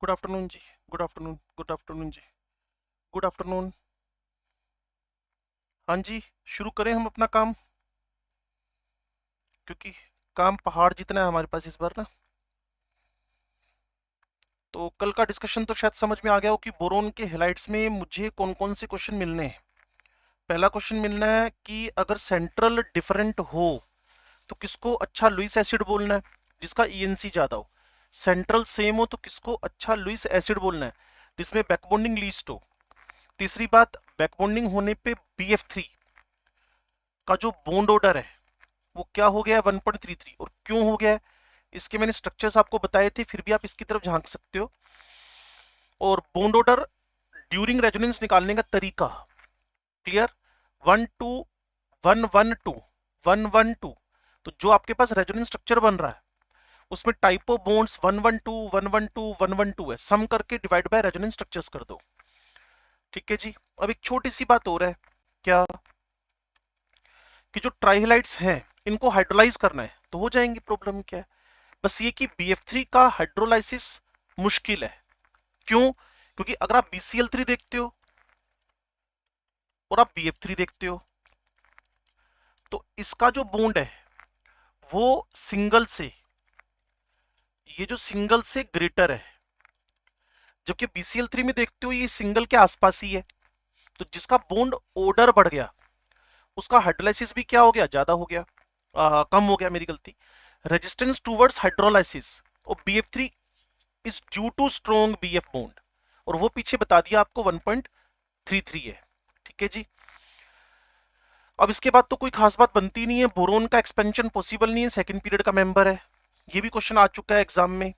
Good afternoon ji. Good afternoon, good afternoon ji. Good afternoon. हाँ जी, शुरू करें हम अपना काम, क्योंकि काम पहाड़ जितना है हमारे पास इस बार ना। तो कल का डिस्कशन तो शायद समझ में आ गया हो कि बोरोन के हेलाइड्स में मुझे कौन कौन से क्वेश्चन मिलने हैं। पहला क्वेश्चन मिलना है कि अगर सेंट्रल डिफरेंट हो तो किसको अच्छा लुईस एसिड बोलना है, जिसका ईएनसी ज्यादा हो। सेंट्रल सेम हो तो किसको अच्छा लुईस एसिड बोलना है, जिसमें बैकबॉन्डिंग लीस्ट हो। तीसरी बात, बैकबॉन्डिंग होने पे BF3 का जो बॉन्ड ऑर्डर है वो क्या हो गया है 1.33, और क्यों हो गया है इसके मैंने स्ट्रक्चर्स आपको बताए थे, फिर भी आप इसकी तरफ झांक सकते हो। और बॉन्ड ऑर्डर ड्यूरिंग रेजोनेंस निकालने का तरीका क्लियर। 1 2 1 1 2 1 1 2, तो जो आपके पास रेजोनेंस स्ट्रक्चर बन रहा है उसमें टाइप ऑफ बॉन्ड्स 1 1 2 1 1 2 1 1 2 है, सम करके डिवाइड बाय रेजोनेंस स्ट्रक्चर्स कर दो। ठीक है जी। अब एक छोटी सी बात और है, क्या कि जो ट्राइहेलाइड्स हैं इनको हाइड्रोलाइज करना है तो हो जाएंगे। प्रॉब्लम क्या है, बस ये कि BF3 का हाइड्रोलाइसिस मुश्किल है। क्यों? क्योंकि अगर आप BCl3 देखते हो और आप BF3 देखते हो तो इसका जो बॉन्ड है वो सिंगल से, ये जो सिंगल से ग्रेटर है, जबकि BCl3 में देखते हो ये सिंगल के आसपास ही है। तो जिसका बॉन्ड ऑर्डर बढ़ गया उसका हाइड्रोलाइसिस भी क्या हो गया, ज्यादा हो गया, कम हो गया, मेरी गलती। रेजिस्टेंस टूवर्ड्स हाइड्रोलाइसिस और BF3 is due to strong BF bond, और वो पीछे बता दिया आपको 1.33 है। ठीक है जी। अब इसके बाद तो कोई खास बात बनती नहीं है, बोरोन का एक्सपेंशन पॉसिबल नहीं है, सेकंड पीरियड का मेंबर है, ये भी क्वेश्चन आ चुका है एग्जाम में।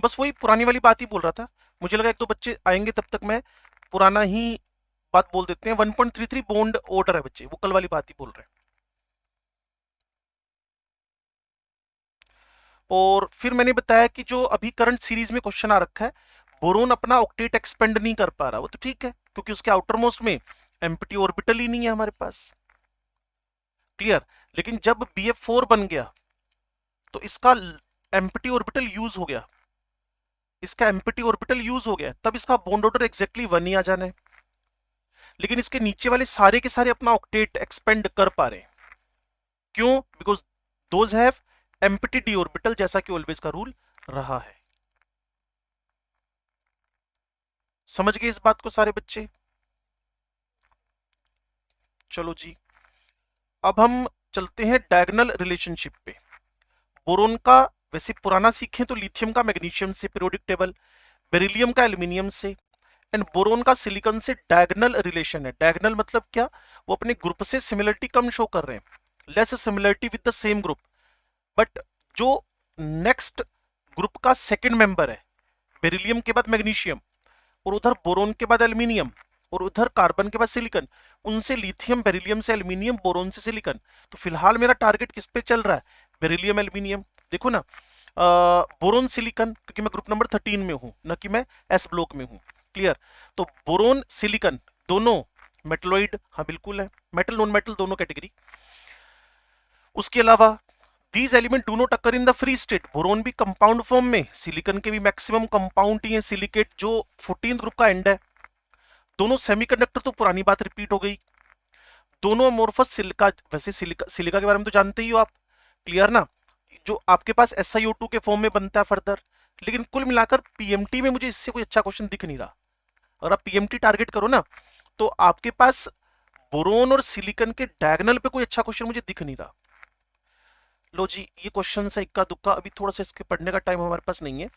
बस वही पुरानी वाली बात ही बोल रहा था, मुझे लगा एक दो बच्चे आएंगे तब तक मैं पुराना ही बात बोल देते हैं। 1.33 बॉन्ड ऑर्डर है बच्चे, वो कल वाली बात ही बोल रहे हैं। और फिर मैंने बताया कि जो अभी करंट सीरीज में क्वेश्चन आ रखा है, बोरोन अपना ऑक्टेट एक्सपेंड नहीं कर पा रहा, वो तो ठीक है क्योंकि उसके आउटर मोस्ट में एम्प्टी ऑर्बिटल ही नहीं है हमारे पास। क्लियर। लेकिन जब BF4 बन गया तो इसका एम्प्टी ऑर्बिटल यूज हो गया, इसका एम्प्टी ऑर्बिटल यूज हो गया, तब इसका बॉन्ड ऑर्डर एग्जैक्टली 1 ही आ जाना है। लेकिन इसके नीचे वाले सारे के सारे अपना ऑक्टेट एक्सपेंड कर पा रहे हैं। क्यों? Because those have empty D orbital, जैसा कि ऑलवेज का रूल रहा है। समझ गए इस बात को सारे बच्चे? चलो जी, अब हम चलते हैं डायगोनल रिलेशनशिप पे। बोरोन का वैसे पुराना सीखें तो लिथियम का मैग्नीशियम से पीरियोडिक टेबल, बेरिलियम का एल्यूमिनियम से, एंड बोरोन का सिलिकॉन से डायगोनल रिलेशन है। डायगोनल मतलब क्या, वो अपने ग्रुप से सिमिलरिटी कम शो कर रहे हैं, less similarity with the same group, but जो नेक्स्ट ग्रुप का सेकंड मेंबर है, बेरिलियम के बाद मैग्नीशियम और उधर बोरोन के बाद एल्यूमिनियम और उधर कार्बन के बाद सिलिकॉन, उनसे लिथियम, बेरिलियम से एल्यूमिनियम, बोरोन से सिलिकॉन। तो फिलहाल मेरा टारगेट किस पे चल रहा है, बेरिलियम एल्यूमिनियम। देखो ना, बोरोन सिलिकॉन, क्योंकि मैं ग्रुप नंबर 13 में हूं, न कि मैं S ब्लॉक में हूं। क्लियर। तो बोरोन सिलिकॉन दोनों मेटलोइड, हाँ बिल्कुल है, मेटल नॉन मेटल दोनों कैटेगरी। उसके अलावा these element do not occur in the free state, boron भी कंपाउंड फॉर्म में, सिलिकॉन के भी मैक्सिमम कंपाउंड ही है सिलिकेट, जो 14 ग्रुप का एंड है। दोनों सेमीकंडक्टर, तो पुरानी बात रिपीट हो गई। दोनों अमोर्फस सिलिका, वैसे सिलिका के बारे में तो जानते ही हो आप, क्लियर ना, जो आपके पास SiO2 के फॉर्म में बनता है फर्दर। लेकिन कुल मिलाकर PMT में मुझे इससे कोई अच्छा क्वेश्चन दिख नहीं रहा। अगर आप PMT टारगेट करो ना तो आपके पास बोरोन और सिलिकॉन के डायगोनल पे कोई अच्छा क्वेश्चन मुझे दिख नहीं रहा। लो जी, ये क्वेश्चन है इक्का दुक्का, अभी थोड़ा सा इसके पढ़ने का टाइम हमारे पास नहीं है,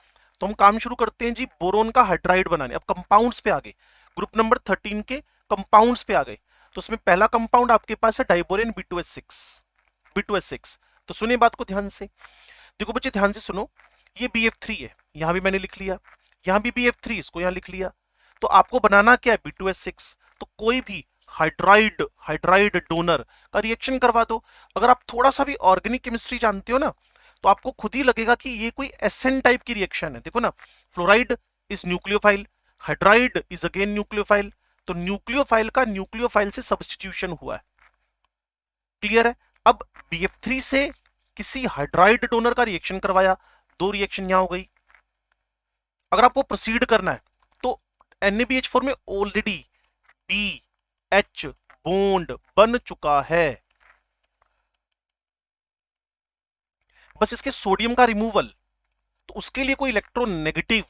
तो हम काम शुरू करते हैं जी बोरोन का हाइड्राइड बनाने। अब कंपाउंड्स पे आ गए, ग्रुप नंबर 13 के कंपाउंड्स पे आ गए। तो उसमें पहला कंपाउंड आपके पास है डाइबोरेन B2S6। तो सुनिए बात को ध्यान से, देखो बच्चे ध्यान से सुनो, ये BF3 है, यहां भी मैंने लिख लिया, यहां भी BF3, इसको यहां लिख लिया। तो आपको बनाना क्या है, B2S6। तो कोई भी हाइड्राइड हाइड्राइड डोनर का रिएक्शन करवा दो। अगर आप थोड़ा सा भी ऑर्गेनिक केमिस्ट्री जानते हो ना तो आपको खुद ही लगेगा कि ये कोई एसएन टाइप की रिएक्शन है। देखो ना, fluoride is nucleophile, hydride is again nucleophile, तो न्यूक्लियोफाइल का न्यूक्लियोफाइल से सब्स्टिट्यूशन हुआ है। क्लियर है। अब BF3 से किसी हाइड्राइड डोनर का रिएक्शन करवाया, 2 रिएक्शन यहां हो गई। अगर आपको प्रोसीड करना है तो NaBH4 में ऑलरेडी BH बॉन्ड बन चुका है, बस इसके सोडियम का रिमूवल, तो उसके लिए कोई इलेक्ट्रोनेगेटिव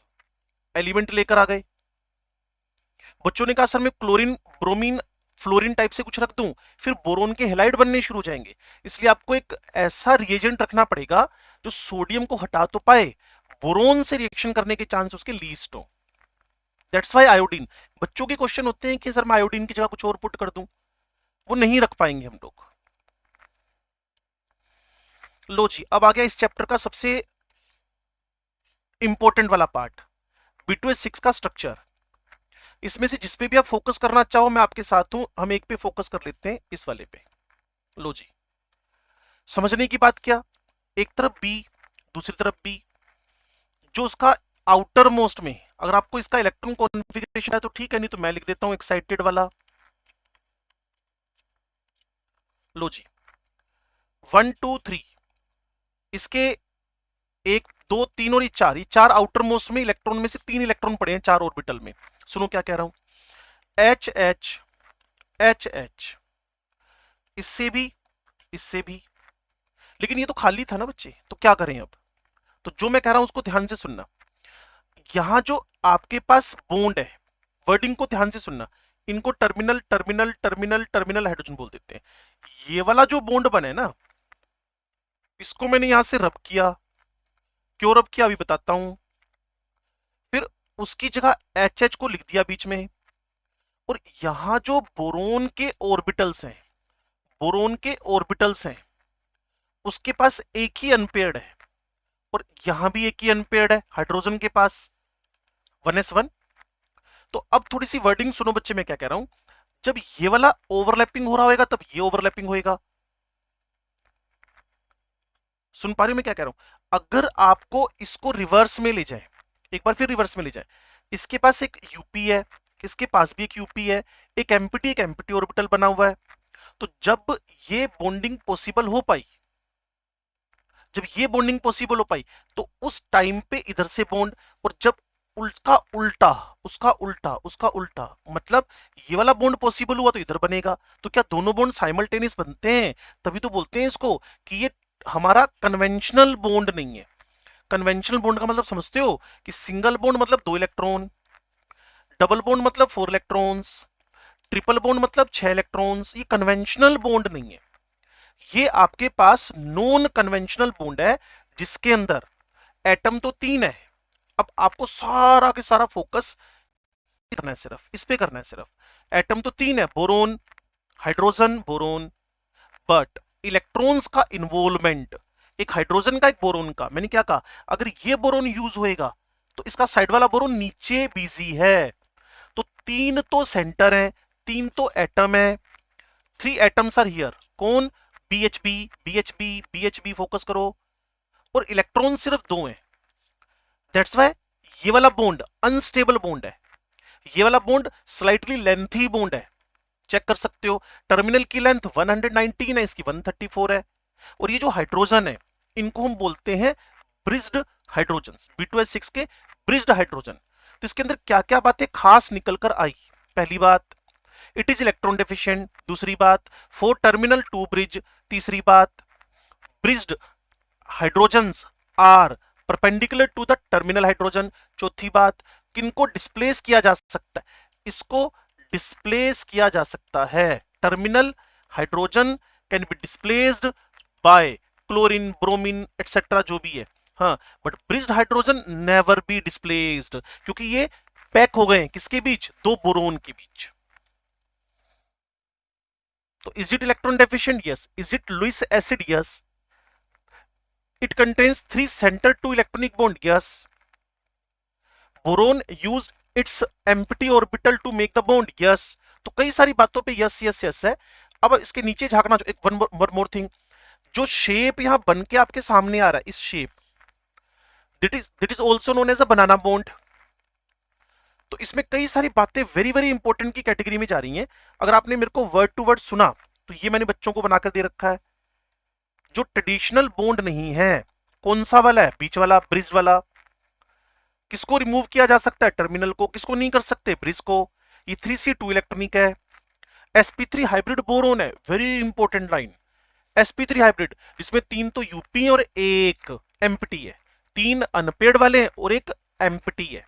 एलिमेंट लेकर आ गए। बच्चों ने कहा सर मैं क्लोरीन ब्रोमीन फ्लोरीन टाइप से कुछ रख दूं, फिर बोरोन के हेलाइड बनने शुरू हो जाएंगे, इसलिए आपको एक ऐसा रिएजेंट रखना पड़ेगा जो सोडियम को हटा तो पाए, बोरोन से रिएक्शन करने के चांस उसके लीस्ट हो। That's why iodine. बच्चों के क्वेश्चन होते हैं कि सर मैं आयोडीन की जगह कुछ और पुट कर दूं, वो नहीं रख पाएंगे हम लोग। लो जी, अब आ गया इस चैप्टर का सबसे इंपॉर्टेंट वाला पार्ट, B2H6 का स्ट्रक्चर। इसमें से जिस पे भी आप फोकस करना चाहो मैं आपके साथ हूं, हम एक पे फोकस कर लेते हैं, इस वाले पे। लो जी, समझने की बात क्या, एक तरफ बी दूसरी तरफ बी, जो उसका आउटर मोस्ट में, अगर आपको इसका इलेक्ट्रॉन कॉन्फ़िगरेशन है तो ठीक है, नहीं तो मैं लिख देता हूं एक्साइटेड वाला। लो जी, 1 2 3, इसके 1 2 3 और ये चार आउटर मोस्ट में इलेक्ट्रॉन में से 3 इलेक्ट्रॉन पड़े हैं 4 ऑर्बिटल में। सुनो क्या कह रहा हूं, एच एच एच एच, इससे भी, लेकिन ये तो खाली था ना बच्चे, तो क्या करें अब, तो जो मैं कह रहा हूं उसको ध्यान से सुनना। यहां जो आपके पास बॉन्ड है, वर्डिंग को ध्यान से सुनना, इनको terminal terminal terminal terminal hydrogen बोल देते हैं। ये वाला जो बॉन्ड बने ना, इसको मैंने यहां से रब किया, क्यों रब किया अभी बताता हूं, फिर उसकी जगह एच को लिख दिया बीच में, और यहां जो बोरोन के ऑर्बिटल्स हैं, बोरोन के ऑर्बिटल्स हैं, उसके पास एक ही अनपेयर्ड है, और यहां भी एक ही अनपेयर्ड है हाइड्रोजन के पास 1s1। तो अब थोड़ी सी वर्डिंग सुनो बच्चे, मैं क्या कह रहा हूं, जब ये वाला ओवरलैपिंग हो रहा होगा तब ये ओवरलैपिंग होएगा। सुन पा रही हो मैं क्या कह रहा हूं, अगर आपको इसको रिवर्स में ले जाए, एक बार फिर रिवर्स में ले जाए, इसके पास एक यूपी है, इसके पास भी एक यूपी है, एक एम्प्टी ऑर्बिटल बना हुआ है, तो जब ये बॉन्डिंग पॉसिबल हो पाई, जब ये बॉन्डिंग पॉसिबल हो पाई, तो उस टाइम पे इधर से बॉन्ड, और जब उसका उल्टा उसका उल्टा, मतलब ये वाला बॉन्ड पॉसिबल हुआ तो इधर बनेगा, तो क्या दोनों बॉन्ड साइमल्टेनियस बनते हैं, तभी तो बोलते हैं इसको कि ये हमारा कन्वेंशनल बॉन्ड नहीं है। कन्वेंशनल बॉन्ड का मतलब समझते हो कि सिंगल बॉन्ड मतलब 2 इलेक्ट्रॉन, डबल बॉन्ड मतलब 4 इलेक्ट्रॉन्स, ट्रिपल बॉन्ड मतलब 6 इलेक्ट्रॉन्स, ये कन्वेंशनल बॉन्ड नहीं है। ये आपके पास नॉन कन्वेंशनल बॉन्ड है, जिसके अंदर एटम तो 3 है। अब आपको सारा के सारा फोकस करना है, सिर्फ इस पे करना है, सिर्फ एटम तो 3 है, boron hydrogen boron, but electrons का इन्वॉल्वमेंट, एक हाइड्रोजन का एक बोरोन का, मैंने क्या कहा, अगर ये बोरोन यूज होएगा तो इसका साइड वाला बोरोन नीचे बिजी है, तो 3 तो सेंटर है, 3 तो एटम है, 3 एटम्स आर हियर, कौन, BHB BHB BHB, फोकस करो, और इलेक्ट्रॉन सिर्फ 2 हैं। दैट्स वाई ये वाला बॉन्ड अनस्टेबल बॉन्ड है, ये वाला बॉन्ड स्लाइटली लेंथी बॉन्ड है, चेक कर सकते हो, टर्मिनल की लेंथ 119 है, इसकी 134 है, और ये जो हाइड्रोजन है इनको हम बोलते हैं ब्रिज्ड हाइड्रोजन, B2H6 के ब्रिज्ड हाइड्रोजन। तो इसके अंदर क्या क्या बातें खास निकल कर आई, पहली बात इट इज इलेक्ट्रॉन डेफिशिएंट, दूसरी बात 4 टर्मिनल 2 ब्रिज, तीसरी बात bridged hydrogens are perpendicular to the terminal hydrogen, चौथी बात किनको डिस्प्लेस किया जा सकता है, इसको डिस्प्लेस किया जा सकता है, terminal hydrogen can be displaced by chlorine bromine etcetera जो भी है, हाँ, but bridged hydrogen never be displaced, क्योंकि ये पैक हो गए किसके बीच, 2 बोरोन के बीच। तो is it electron deficient, yes, is it Lewis acid, yes, it contains 3 center 2 electronic bond, yes, boron used its empty orbital to make the bond, yes, तो कई सारी बातों पे यस यस यस है। अब इसके नीचे झांकना, जो एक वन मोर थिंग, जो शेप यहां बन के आपके सामने आ रहा है, इस shape, that is also known as a banana bond. तो इसमें कई सारी बातें वेरी वेरी इंपॉर्टेंट की कैटेगरी में जा रही हैं। अगर आपने मेरे को वर्ड टू वर्ड सुना तो ये मैंने बच्चों को बनाकर दे रखा है, जो ट्रेडिशनल बॉन्ड नहीं है, कौन सा वाला है? बीच वाला, ब्रिज वाला। किसको रिमूव किया जा सकता है? टर्मिनल को। किसको नहीं कर सकते? ब्रिज को। ये 3C2 इलेक्ट्रॉनिक है। sp3 हाइब्रिड बोरोन है, very important line. sp3 hybrid जिसमें 3 तो यूपी और एक एम्प्टी है, 3 अनपेड वाले हैं और एक एम्प्टी है।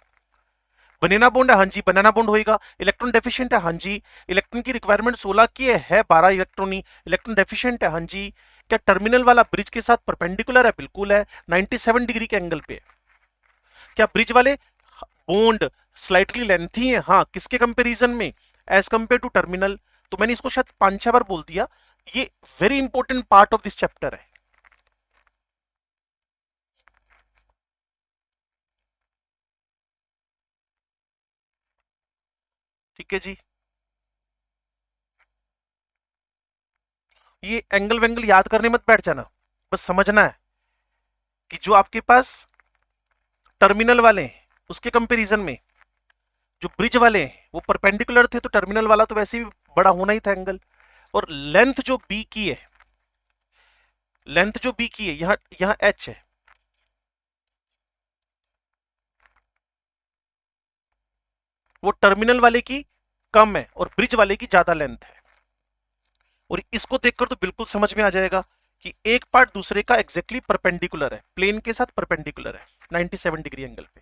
बनाना बॉन्ड है, हाँ जी बनाना बॉन्ड होएगा। इलेक्ट्रॉन डेफिशिएंट है, हाँ जी। इलेक्ट्रॉन की रिक्वायरमेंट 16 की है 12 इलेक्ट्रॉन ही। इलेक्ट्रॉन डेफिशिएंट है, हाँ जी। क्या टर्मिनल वाला ब्रिज के साथ परपेंडिकुलर है? बिल्कुल है, 97 डिग्री के एंगल पे है। क्या ब्रिज वाले बॉन्ड स्लाइटली लेंथी है? हाँ। किसके कंपैरिजन में? As compare to terminal. तो मैंने इसको शायद 5-6 बार बोल दिया, ये very important part of this chapter है। ठीक है जी। ये एंगल वेंगल याद करने मत बैठ जाना, बस समझना है कि जो आपके पास टर्मिनल वाले हैं उसके कंपैरिजन में जो ब्रिज वाले हैं वो परपेंडिकुलर थे, तो टर्मिनल वाला तो वैसे भी बड़ा होना ही था एंगल। और लेंथ जो बी की है, लेंथ जो बी की है, यहां यहां एच है, वो टर्मिनल वाले की कम है और ब्रिज वाले की ज्यादा लेंथ है। और इसको देखकर तो बिल्कुल समझ में आ जाएगा कि एक पार्ट दूसरे का एग्जैक्टली परपेंडिकुलर है, प्लेन के साथ परपेंडिकुलर है 97 डिग्री एंगल पे।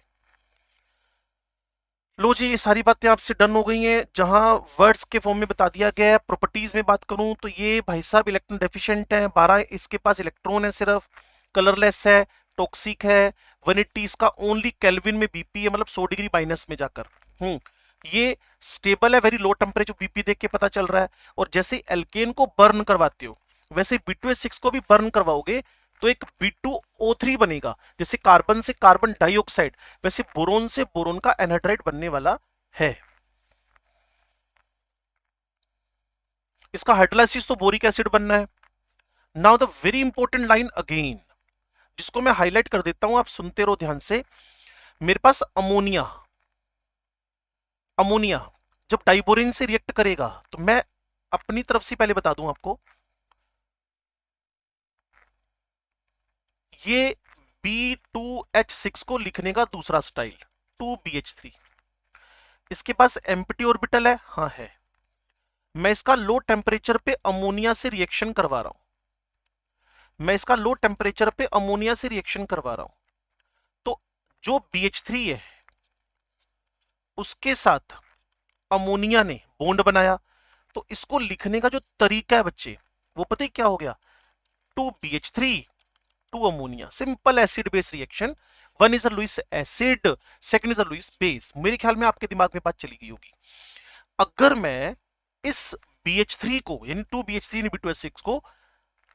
लो जी, ये सारी बातें आपसे डन हो गई हैं। जहां वर्ड्स के फॉर्म में बता दिया गया है, प्रॉपर्टीज में बात करूं तो ये भाई साहब इलेक्ट्रॉन डेफिशिएंट है, 12 इसके पास इलेक्ट्रॉन है, सिर्फ कलरलेस है, टॉक्सिक है, 180 इसका ओनली केल्विन में बीपी है, मतलब 100 डिग्री माइनस में जाकर। ये स्टेबल है, वेरी लो टेम्परेचर, बीपी देख के पता चल रहा है। और जैसे एल्केन को बर्न करवाते हो वैसे B2H6 को भी बर्न करवाओगे तो एक B2O3 बनेगा। जैसे कार्बन से कार्बन डाइऑक्साइड, वैसे बोरोन से बोरोन का एनहाइड्राइड बनने वाला है। इसका हाइड्रोलाइसिस तो बोरिक एसिड बनना है। Now the very important line again, जिसको मैं हाईलाइट कर देता हूं, आप सुनते रहो ध्यान से। मेरे पास अमोनिया, अमोनिया जब डाइबोरिन से रिएक्ट करेगा तो मैं अपनी तरफ से पहले बता दूं आपको, ये B2H6 को लिखने का दूसरा स्टाइल 2BH3। इसके पास एम्प्टी ऑर्बिटल है, हाँ है। मैं इसका लो टेम्परेचर पे अमोनिया से रिएक्शन करवा रहा हूं, मैं इसका लो टेम्परेचर पे अमोनिया से रिएक्शन करवा रहा हूं। तो जो BH3 है उसके साथ अमोनिया ने बॉन्ड बनाया, तो इसको लिखने का जो तरीका है बच्चे, वो पता है क्या हो गया? 2BH3 2 ammonia, simple acid base reaction. One is a Lewis acid, second is a Lewis base. मेरे ख्याल में आपके दिमाग में बात चली गई होगी। अगर मैं इस BH3 को यानी 2BH3 B2H6 को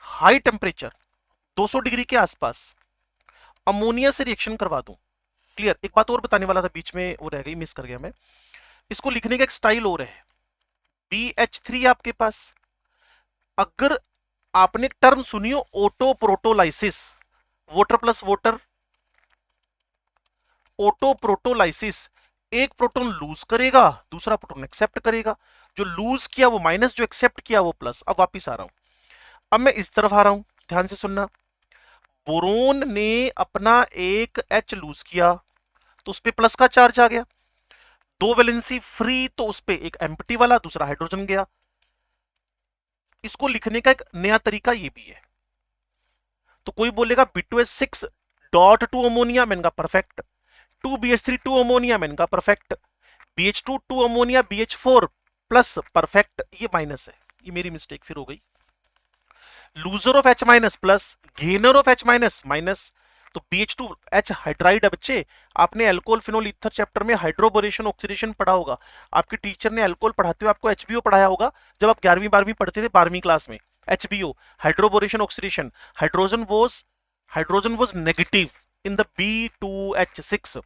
हाई टेम्परेचर 200 डिग्री के आसपास अमोनिया से रिएक्शन करवा दूं, क्लियर। एक बात और बताने वाला था, बीच में वो रह गई, मिस कर गया मैं। इसको लिखने का एक स्टाइल और है, BH3 आपके पास, अगर आपने टर्म सुनी हो auto protolysis, water plus water, auto protolysis, एक प्रोटॉन लूज करेगा दूसरा प्रोटॉन एक्सेप्ट करेगा, जो लूज किया वो माइनस, जो एक्सेप्ट किया वो प्लस। अब वापिस आ रहा हूं, अब मैं इस तरफ आ रहा हूं, ध्यान से सुनना। बोरोन ने अपना एक H लूज किया तो उस पर प्लस का चार्ज आ गया, दो वैलेंसी फ्री, तो उस पर एक एम्प्टी वाला दूसरा हाइड्रोजन गया। इसको लिखने का एक नया तरीका ये भी है। तो कोई बोलेगा B2H6 डॉट टू अमोनिया, मैंने कहा परफेक्ट। 2BH3 2 अमोनिया, मैंने कहा perfect. BH2 2 ammonia BH4 plus, perfect. ये माइनस है, ये मेरी मिस्टेक फिर हो गई। Loser of H minus plus, gainer of H minus minus. तो BH2H हाइड्राइड है बच्चे। आपने अल्कोहल फिनोल ईथर चैप्टर में हाइड्रोबोरेशन ऑक्सीडेशन पढ़ा होगा। आपके टीचर ने अल्कोहल पढ़ाते हुए आपको HBO पढ़ाया होगा जब आप 11वीं 12वीं पढ़ते थे, 12वीं क्लास में। HBO hydroboration oxidation, hydrogen was negative in the B2H6।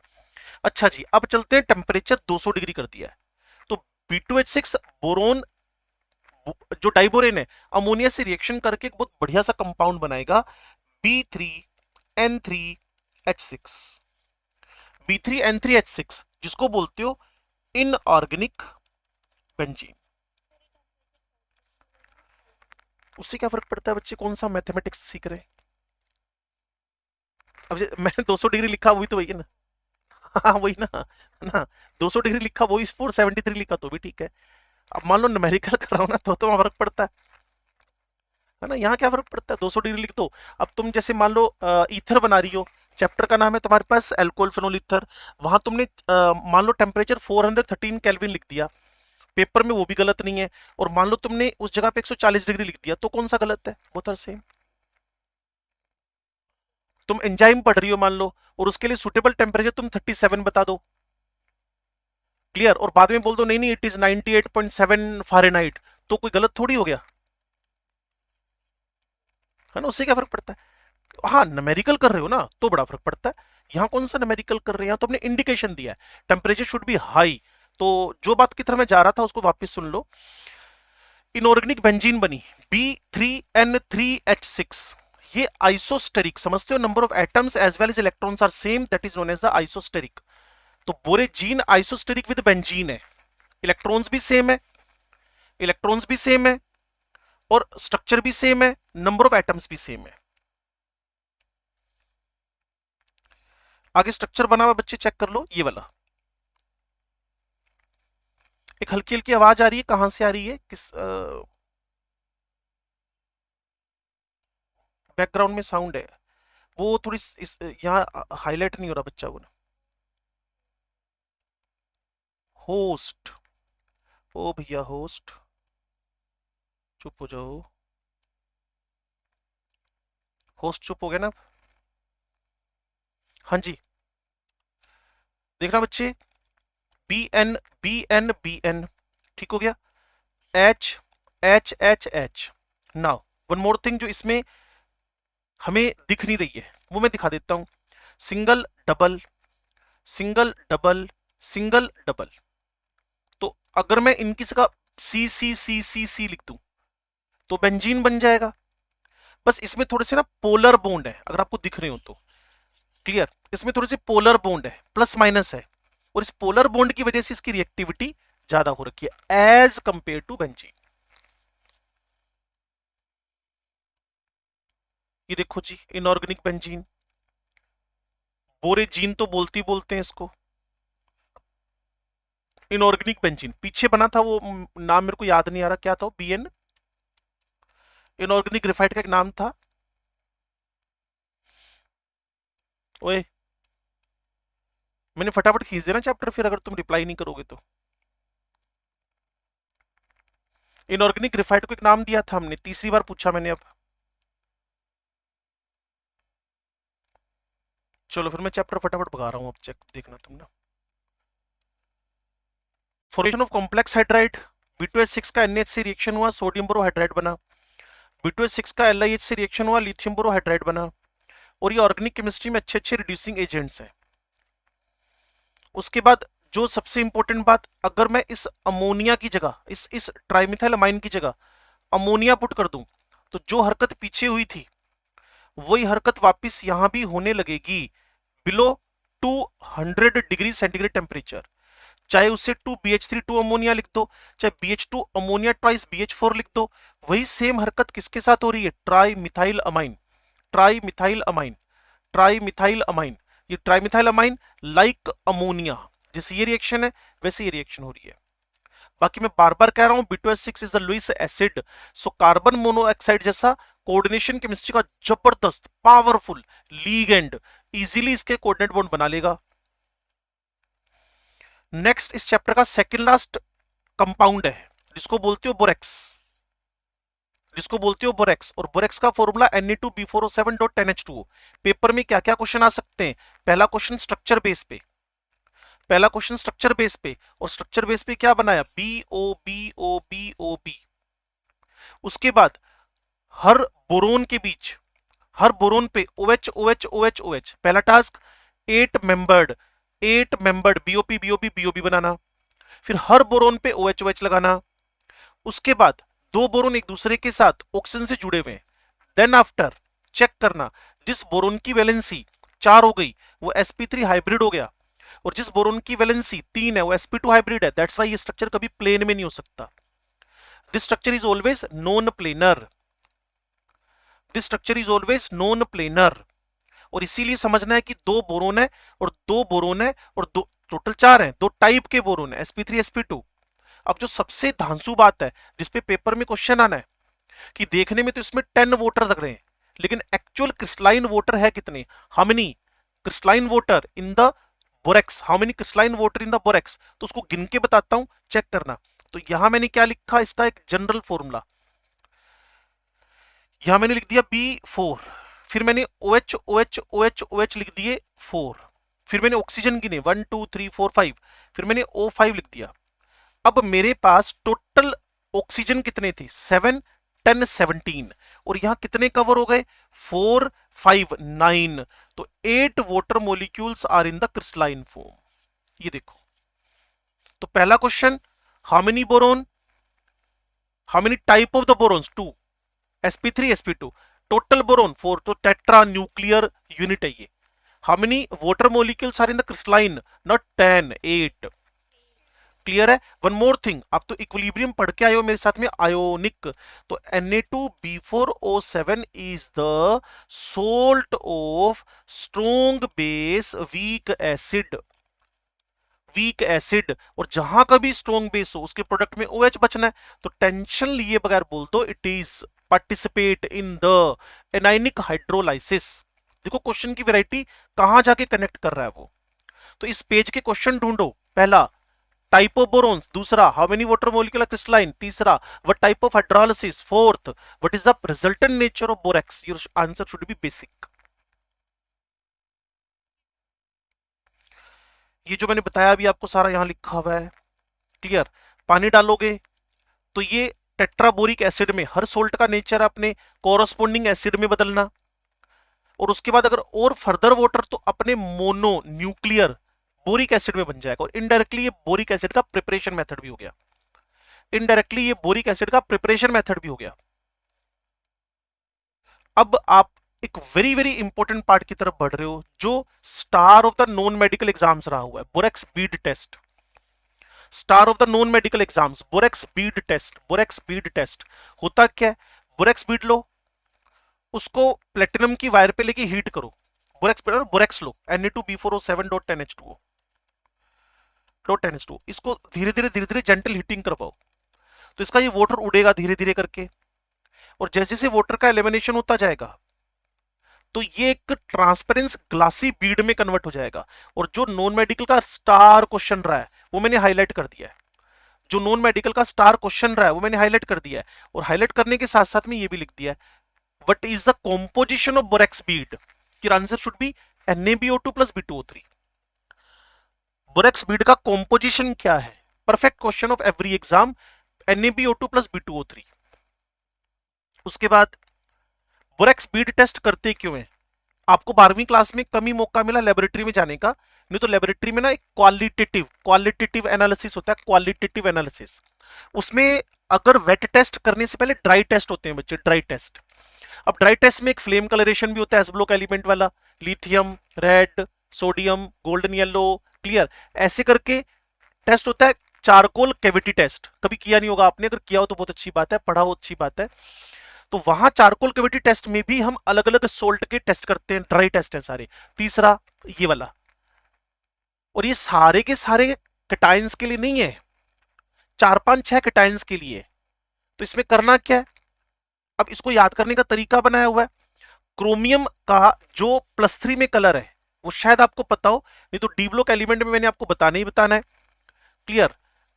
अच्छा जी, अब चलते हैं, टेम्परेचर 200 डिग्री कर दिया है तो B2H6 बोरोन जो डाइबोरेन है अमोनिया से रिएक्शन करके एक बहुत बढ़िया सा कंपाउंड बनाएगा, B3N3H6। B3N3H6 जिसको बोलते हो इनऑर्गेनिक बेंजीन। उससे क्या फर्क पड़ता है बच्चे कौन सा मैथमेटिक्स सीख रहे हैं? अब मैंने 200 डिग्री लिखा वही तो वही है ना। हाँ वही ना ना, 200 डिग्री लिखा वही 473 लिखा तो भी ठीक है। अब मान लो न्यूमेरिकल कर रहा हूं ना तो वहां फर्क पड़ता है ना। यहाँ क्या फर्क पड़ता है, 200 डिग्री लिख दो। अब तुम जैसे मान लो ईथर बना रही हो, चैप्टर का नाम है तुम्हारे पास एल्कोहल फेनोल ईथर, वहां तुमने मान लो टेम्परेचर 413 केल्विन लिख दिया, पेपर में वो भी गलत नहीं है। और मान लो तुमने उस जगह पे 140 डिग्री लिख दिया, तो कौन सा गलत है? Both are same. तुम एंजाइम पढ़ रही हो मान लो, और उसके लिए सुटेबल टेम्परेचर तुम 37 बता दो, क्लियर, और बाद में बोल दो नहीं नहीं इट इज 98.7 फ़ारेनहाइट, तो कोई गलत थोड़ी हो गया, है ना। उससे क्या फर्क पड़ता है? हाँ न्यूमेरिकल कर रहे हो ना तो बड़ा फर्क पड़ता है। यहाँ कौन सा न्यूमेरिकल कर रहे हैं, यहाँ तो हमने इंडिकेशन दिया है टेम्परेचर शुड बी हाई। तो जो बात की तरफ मैं जा रहा था उसको वापस सुन लो। इनऑर्गेनिक बेंजीन बनी B3N3H6, ये आइसोस्टेरिक, समझते हो, number of atoms as well as electrons are same, that is known as the isosteric. तो बोरेजीन आइसोस्टेरिक विद बेंजीन है, इलेक्ट्रॉन्स भी सेम है, इलेक्ट्रॉन्स भी सेम है, और स्ट्रक्चर भी सेम है, नंबर ऑफ एटम्स भी सेम है। आगे स्ट्रक्चर बना हुआ बच्चे चेक कर लो, ये वाला। एक हल्की हल्की आवाज आ रही है, कहां से आ रही है, किस बैकग्राउंड में साउंड है, वो थोड़ी इस यहाँ हाईलाइट नहीं हो रहा बच्चा वो ना। होस्ट, ओ भैया होस्ट, चुप हो जाओ, होस्ट चुप हो गया ना। हाँ जी, देखना बच्चे, बी एन, ठीक हो गया, H H H H. Now one more thing जो इसमें हमें दिख नहीं रही है वो मैं दिखा देता हूं, single double, single double, single double. तो अगर मैं इनकी जगह सी सी सी सी सी लिख दूं तो बेंजीन बन जाएगा। बस इसमें थोड़े से ना पोलर बॉन्ड है, अगर आपको दिख रहे हो तो, क्लियर, इसमें थोड़ी सी पोलर बॉन्ड है, प्लस माइनस है, और इस पोलर बॉन्ड की वजह से इसकी रिएक्टिविटी ज्यादा हो रखी है एज कंपेयर टू बेंजीन। ये देखो जी, इनऑर्गेनिक बेंजीन, बोरेजीन तो बोलते बोलते हैं इसको, इनऑर्गेनिक बेंजीन पीछे बना था वो नाम मेरे को याद नहीं आ रहा, क्या था वो, बीएन, इनऑर्गेनिक ग्रेफाइट का एक नाम था। ओए मैंने फटाफट खींच देना चैप्टर फिर अगर तुम रिप्लाई नहीं करोगे तो। इनऑर्गेनिक ग्रेफाइट को एक नाम दिया था हमने, तीसरी बार पूछा मैंने अब। चलो फिर मैं चैप्टर फटाफट भगा रहा हूं, अब चेक देखना तुम ना। Formation of complex hydride, B2H6 का NH से रिएक्शन हुआ, सोडियम बोरोहाइड्राइड बना, B2H6 का LiH से रिएक्शन हुआ, लिथियम बोरोहाइड्राइड बना। और ये ऑर्गेनिक केमिस्ट्री में अच्छे अच्छे रिड्यूसिंग एजेंट्स हैं। उसके बाद जो सबसे इंपॉर्टेंट बात, अगर मैं इस अमोनिया की जगह, इस ट्राइमिथाइल अमाइन की जगह अमोनिया पुट कर दूं, तो जो हरकत पीछे हुई थी वही हरकत वापस यहां भी होने लगेगी, बिलो 200 डिग्री सेंटीग्रेड टेम्परेचर। चाहे उससे 2BH3 2 अमोनिया लिख दो, चाहे BH2 अमोनिया ट्वाइस BH4 लिख दो, वही सेम हरकत किसके साथ हो रही है, tri methyl amine, tri methyl amine, tri methyl amine. ये tri methyl amine like ammonia, जैसे ये रिएक्शन है वैसे ये रिएक्शन हो रही है। बाकी मैं बार बार कह रहा हूं B2H6 is the Lewis acid, so carbon monoxide जैसा कोऑर्डिनेशन केमिस्ट्री का जबरदस्त पावरफुल लीगेंड इजीली इसके कोऑर्डिनेट बॉन्ड बना लेगा। नेक्स्ट इस चैप्टर का सेकंड लास्ट कंपाउंड है जिसको बोलते हो बोरेक्स, जिसको बोलते हो बोरेक्स, और बोरेक्स का फॉर्मूला Na2B4O7.10H2O। पेपर में क्या क्या क्वेश्चन आ सकते हैं, पहला क्वेश्चन स्ट्रक्चर बेस पे, पहला क्वेश्चन स्ट्रक्चर बेस पे, और स्ट्रक्चर बेस पे क्या बनाया, BO उसके बाद हर बोरोन के बीच, हर बोरोन पे OH OH OH OH, पहला टास्क 8 मेंबर्ड BOP बनाना, फिर हर बोरोन पे OH OH लगाना। उसके बाद दो बोरोन एक दूसरे के साथ ऑक्सीजन से जुड़े हुए हैं, देन आफ्टर चेक करना जिस बोरोन की वैलेंसी 4 हो गई वो sp3 हाइब्रिड हो गया, और जिस बोरोन की वैलेंसी 3 है वो sp2 हाइब्रिड है। दैट्स व्हाई ये स्ट्रक्चर कभी प्लेन में नहीं हो सकता, this structure is always non planar. This structure is always non planar, और इसीलिए समझना है कि दो बोरोन है और दो बोरोन है और दो टोटल चार है, दो टाइप के बोरोन है sp3 sp2। अब जो सबसे धांसू बात है जिसपे पेपर में क्वेश्चन आना है कि देखने में तो इसमें 10 वोटर लग रहे हैं, लेकिन एक्चुअल क्रिस्टलाइन वोटर है कितने, how many crystalline voter in the borax, how many crystalline voter in the borax, तो उसको गिन के बताता हूं, चेक करना। तो यहां मैंने क्या लिखा, इसका एक जनरल फॉर्मूला, यहां मैंने लिख दिया B4, फिर मैंने OH OH OH OH लिख दिए 4, फिर मैंने ऑक्सीजन गिने 1 2 3 4 5, फिर मैंने O5 लिख दिया। अब मेरे पास टोटल ऑक्सीजन कितने थे, 7 10 17, और यहां कितने कवर हो गए, 4 5 9, तो 8 water molecules are in the crystalline form. ये देखो, तो पहला question, how many boron, how many type of the borons, 2 sp3 sp2, total boron 4, तो टेट्रा न्यूक्लियर यूनिट है ये। How many water molecules are in the crystalline, not 10 8। Clear है। One more thing, आप तो इक्विलिब्रियम पढ़ के आए हो मेरे साथ में, आयोनिक, तो Na2B4O7 is the salt of strong base weak acid, weak acid, और जहां कभी स्ट्रोंग बेस हो उसके प्रोडक्ट में OH बचना है, तो टेंशन लिए बगैर बोल दो it is participate in the anionic hydrolysis. देखो क्वेश्चन की वैरायटी कहां जाके कनेक्ट कर रहा है वो। तो इस पेज के क्वेश्चन ढूंढो, पहला टाइप ऑफ बोरोन्स, दूसरा how many water molecule crystalline, तीसरा what type of hydrolysis, fourth what is the resultant nature of borax. Your answer should be basic. ये जो मैंने बताया अभी आपको सारा यहां लिखा हुआ है, क्लियर। पानी डालोगे तो ये टेट्राबोरिक एसिड में, हर सोल्ट का नेचर अपने कोरस्पोंडिंग एसिड में बदलना, और उसके बाद अगर और फर्दर वाटर तो अपने मोनो न्यूक्लियर बोरिक एसिड में बन जाएगा, और इनडायरेक्टली ये बोरिक एसिड का प्रिपरेशन मेथड भी हो गया, इनडायरेक्टली ये बोरिक एसिड का प्रिपरेशन मेथड भी हो गया। अब आप एक वेरी वेरी इंपॉर्टेंट पार्ट की तरफ बढ़ रहे हो, जो star of the non medical exams रहा हुआ है, borax bead test. Star of the non medical exams, borax bead test. Borax bead test होता क्या है, बोरेक्स बीड लो, उसको प्लेटिनम की वायर पे लेके हीट करो, बोरेक्स बीड, बोरेक्स लो Na2B4O7.10H2O, इसको धीरे धीरे जेंटल हीटिंग करवाओ, तो इसका ये वाटर उड़ेगा धीरे धीरे करके, और जैसे जैसे वाटर का एलिमिनेशन होता जाएगा तो ये एक ट्रांसपेरेंस ग्लासी बीड में कन्वर्ट हो जाएगा। और जो नॉन मेडिकल का स्टार क्वेश्चन रहा है वो मैंने हाईलाइट कर दिया है, जो नॉन मेडिकल का स्टार क्वेश्चन रहा है वो मैंने हाईलाइट कर दिया है, और हाईलाइट करने के साथ साथ में ये भी लिख दिया है what is the composition of borax bead. Your answer should B NaBO2 plus B2O3। Borax bead का कॉम्पोजिशन क्या है, perfect question of every exam, NaBO2 plus B2O3। उसके बाद बोरेक्स बीड टेस्ट करते क्यों है, आपको 12वीं क्लास में कम ही मौका मिला लेबोरेटरी में जाने का, नहीं तो लेबोरेटरी में ना एक क्वालिटेटिव एनालिसिस होता है, क्वालिटेटिव एनालिसिस। उसमें अगर वेट टेस्ट करने से पहले ड्राई टेस्ट होते हैं बच्चे, ड्राई टेस्ट। अब ड्राई टेस्ट में एक फ्लेम कलरेशन भी होता है एस ब्लॉक एलिमेंट वाला, lithium red, sodium golden yellow, clear, ऐसे करके टेस्ट होता है। चारकोल कैविटी टेस्ट कभी किया नहीं होगा आपने, अगर किया हो तो बहुत अच्छी बात है, पढ़ा हो अच्छी बात है। तो वहां चारकोल कैविटी टेस्ट में भी हम अलग अलग सोल्ट के टेस्ट करते हैं, ड्राई टेस्ट है सारे। तीसरा ये वाला, और ये सारे के सारे कैटायंस के लिए नहीं है, 4 5 6 कैटायंस के लिए। तो इसमें करना क्या है, अब इसको याद करने का तरीका बनाया हुआ है। क्रोमियम का जो +3 में कलर है वो शायद आपको पता हो, नहीं तो डी ब्लॉक एलिमेंट में मैंने आपको बताना ही बताना है, क्लियर।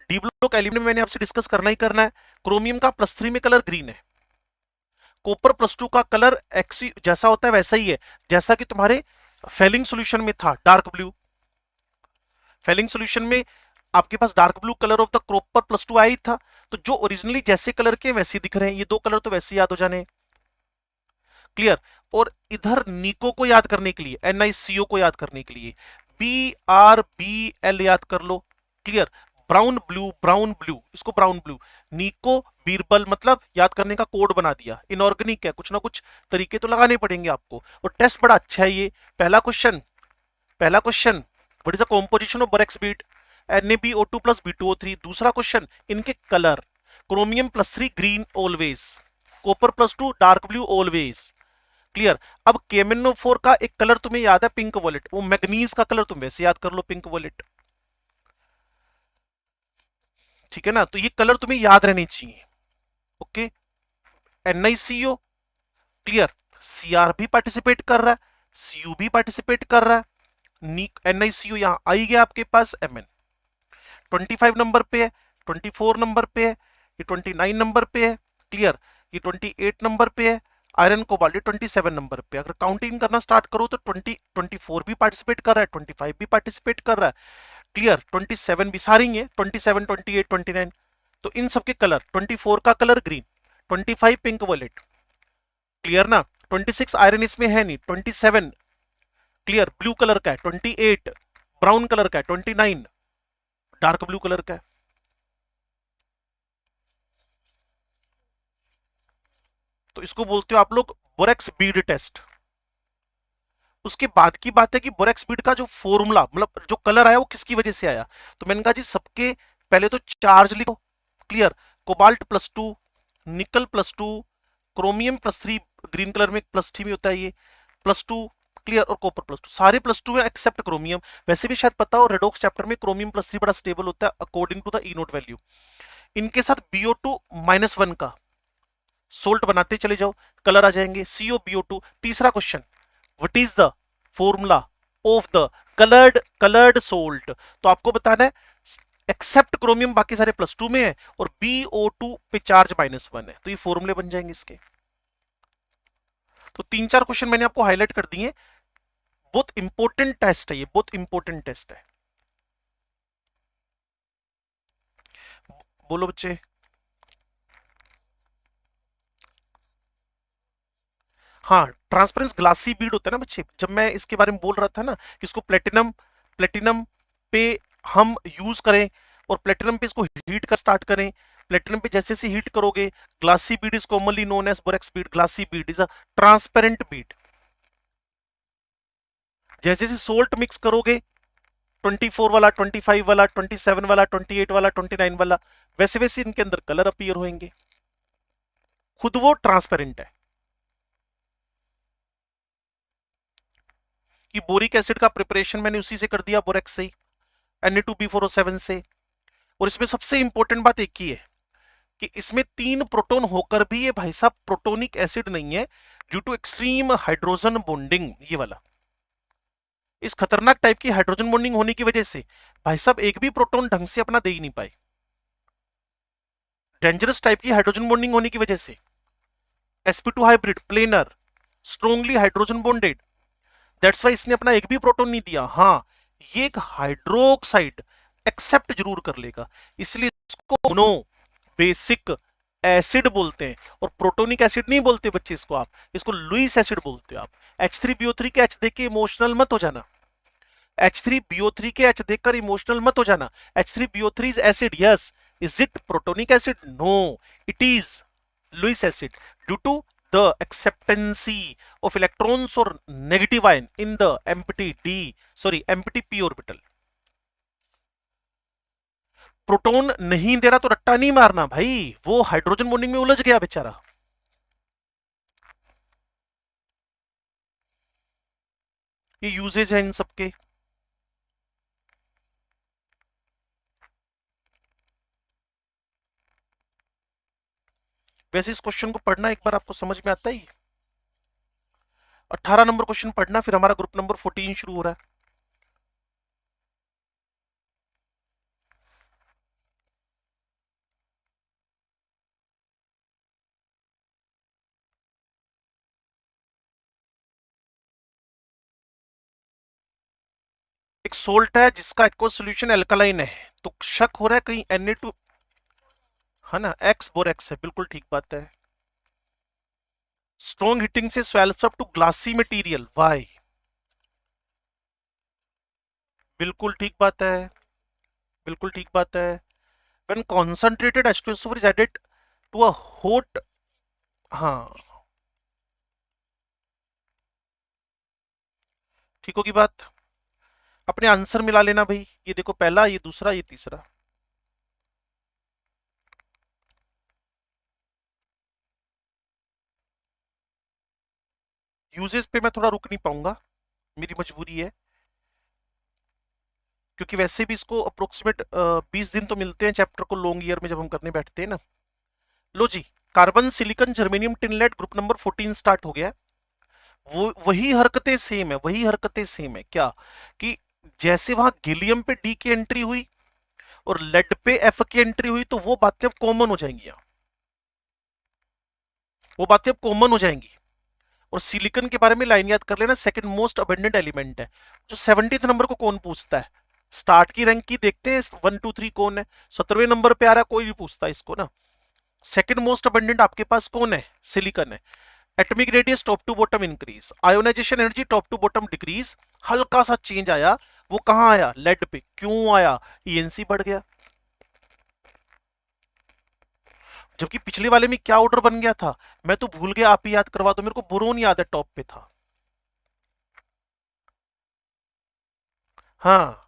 डी ब्लॉक एलिमेंट में मैंने आपसे डिस्कस करना ही करना है। क्रोमियम का +3 में कलर ग्रीन है, कॉपर +2 का कलर एक्सी जैसा होता है वैसा ही है जैसा कि तुम्हारे फेलिंग सॉल्यूशन में था, डार्क ब्लू। फेलिंग सॉल्यूशन में आपके पास dark blue colour of the copper +2 आया ही था, तो जो ओरिजिनली जैसे कलर के वैसे दिख रहे हैं, ये दो कलर तो वैसे याद हो जाने, क्लियर। और इधर निको को याद करने के लिए, NiCO को याद करने के लिए BRBL याद कर लो, क्लियर। ब्राउन ब्लू, इसको ब्राउन ब्लू, निको बीरबल, मतलब याद करने का कोड बना दिया। इनऑर्गेनिक है, कुछ ना कुछ तरीके तो लगाने पड़ेंगे आपको, और टेस्ट बड़ा अच्छा है ये। पहला question what is the composition of borax bead, NaBO2 plus B2O3। दूसरा क्वेश्चन इनके colour, chromium +3 green always, copper +2 dark blue always, clear. अब KMnO4 का एक कलर तुम्हें याद है, पिंक वॉलेट, वो मैग्नीज का कलर तुम वैसे याद कर लो, पिंक वॉलेट, ठीक है ना। तो ये कलर तुम्हें याद रहने चाहिए। ओके, NiCO, क्लियर, Cr भी पार्टिसिपेट कर रहा है, Cu भी पार्टिसिपेट कर रहा है, NiCO यहां आई गया आपके पास, Mn 25 नंबर पे है, 24 नंबर पे है, ये 29 नंबर पे है, क्लियर, ये 28 नंबर पे है, आयरन कोबाल्ट 27 नंबर पे। अगर काउंटिंग करना स्टार्ट करो तो 24 भी पार्टिसिपेट कर रहा है, 25 भी पार्टिसिपेट कर रहा है, क्लियर, 27 भी सारी है, 27, 28, 29। तो इन सबके कलर, 24 का colour green, 25 pink wallet, clear ना, 26 आयरन इसमें है नहीं, 27 क्लियर ब्लू कलर का है, 28 ब्राउन कलर का है, 29 डार्क ब्लू कलर का है। तो इसको बोलते हो आप लोग बोरेक्स बीड टेस्ट। उसके बाद की बात है कि बोरेक्स बीड का जो फॉर्मूला, मतलब जो कलर आया वो किसकी वजह से आया। तो मैंने कहा जी सबके पहले तो चार्ज लिखो, क्लियर, कोबाल्ट +2, निकल +2, क्रोमियम +3, ग्रीन कलर में +3 में होता है ये, +2, क्लियर, और कॉपर +2, सारे +2 है एक्सेप्ट क्रोमियम। वैसे भी शायद पता हो रेडॉक्स चैप्टर में क्रोमियम +3 बड़ा स्टेबल होता है according to the E naught value. इनके साथ BO2-1 का सोल्ट बनाते चले जाओ, कलर आ जाएंगे, COBO2। तीसरा question, what is the formula of the coloured salt. तो आपको बताना है एक्सेप्ट क्रोमियम बाकी सारे +2 में है और BO2 पे चार्ज -1 है, तो ये फॉर्मूले बन जाएंगे इसके। तो 3-4 क्वेश्चन मैंने आपको हाईलाइट कर दिए, बहुत इंपॉर्टेंट टेस्ट है ये, बहुत इंपॉर्टेंट टेस्ट है। बोलो बच्चे। हाँ, ट्रांसपेरेंस ग्लासी बीड होता है ना बच्चे, जब मैं इसके बारे में बोल रहा था ना कि इसको प्लेटिनम प्लेटिनम पे हम यूज करें और प्लेटिनम पे इसको हीट कर स्टार्ट करें, प्लेटिनम पे जैसे जैसे हीट करोगे, glassy bead is commonly known as borax bead. Glassy bead is a transparent bead. जैसे जैसे सोल्ट मिक्स करोगे, 24 वाला, 25 वाला, 27 वाला, 28 वाला, 29 वाला, वैसे वैसे इनके अंदर कलर अपीयर होंगे, खुद वो ट्रांसपेरेंट है। कि बोरिक एसिड का प्रिपरेशन मैंने उसी से कर दिया, बोरेक्स से, Na2B4O7 से। और इसमें सबसे इंपॉर्टेंट बात एक ही है कि इसमें 3 प्रोटॉन होकर भी ये भाई साहब प्रोटोनिक एसिड नहीं है, due to extreme hydrogen bonding. ये वाला इस खतरनाक टाइप की हाइड्रोजन बॉन्डिंग होने की वजह से भाई साहब एक भी प्रोटॉन ढंग से अपना दे ही नहीं पाए, डेंजरस टाइप की हाइड्रोजन बॉन्डिंग होने की वजह से। sp2 hybrid planar, strongly hydrogen bonded, that's why इसने अपना एक भी प्रोटॉन नहीं दिया। हाँ, ये एक हाइड्रोक्साइड एक्सेप्ट जरूर कर लेगा, इसलिए इसको मोनो बेसिक एसिड बोलते हैं। और प्रोटोनिक एसिड नहीं बोलते बच्चे इसको, आप इसको लुईस एसिड बोलते हो। आप H3BO3 के H देख के इमोशनल मत हो जाना, H3BO3 के H देखकर इमोशनल मत हो जाना। H3BO3 is acid, yes. Is it protonic acid? No, it is Lewis acid due to the acceptancy of electrons or negative ion in the empty p orbital। Proton नहीं दे रहा तो रट्टा नहीं मारना भाई, वो हाइड्रोजन बॉन्डिंग में उलझ गया बेचारा। ये यूजेज है इन सबके। वैसे इस क्वेश्चन को पढ़ना एक बार आपको समझ में आता ही। 18 नंबर क्वेश्चन पढ़ना, फिर हमारा ग्रुप नंबर 14 शुरू हो रहा है। एक सोल्ट है जिसका एक्वस सॉल्यूशन एल्कलाइन है, तो शक हो रहा है कहीं Na2 है ना, एक्स बोरेक्स है, बिल्कुल ठीक बात है। स्ट्रॉन्ग हीटिंग से swells up to glassy material, why, बिल्कुल ठीक बात है, बिल्कुल ठीक बात है। When concentrated H2SO4 is added to a hot, हाँ ठीक होगी बात। अपने आंसर मिला लेना भाई, ये देखो पहला, ये दूसरा, ये तीसरा। यूजेस पे मैं थोड़ा रुक नहीं पाऊंगा, मेरी मजबूरी है, क्योंकि वैसे भी इसको अप्रोक्सीमेट 20 दिन तो मिलते हैं चैप्टर को लॉन्ग ईयर में जब हम करने बैठते हैं ना। लो जी, carbon silicon germanium tin lead group number 14 start हो गया है। वो वही हरकतें सेम है, वही हरकतें सेम है क्या, कि जैसे वहां गैलियम पे डी की एंट्री हुई और लेड पे एफ की एंट्री हुई, तो वो बातें अब कॉमन हो जाएंगी यहाँ, वो बातें अब कॉमन हो जाएंगी। और सिलिकॉन के बारे में लाइन याद कर लेना, सेकंड मोस्ट अबंडेंट एलिमेंट है। जो 70th नंबर को कौन पूछता है, स्टार्ट की रैंक की देखते हैं 1 2 3 कौन है, 17वें नंबर पे आ रहा है, कोई नहीं पूछता इसको ना। सेकंड मोस्ट अबंडेंट आपके पास कौन है, सिलिकॉन है। Atomic radius top to bottom increase, ionization energy top to bottom decrease, हल्का सा चेंज आया, वो कहां आया, लेड पे। क्यों आया, ईएनसी बढ़ गया। जबकि पिछले वाले में क्या ऑर्डर बन गया था, मैं तो भूल गया, आप ही याद करवा दो मेरे को। बोरोन याद है टॉप पे था, हाँ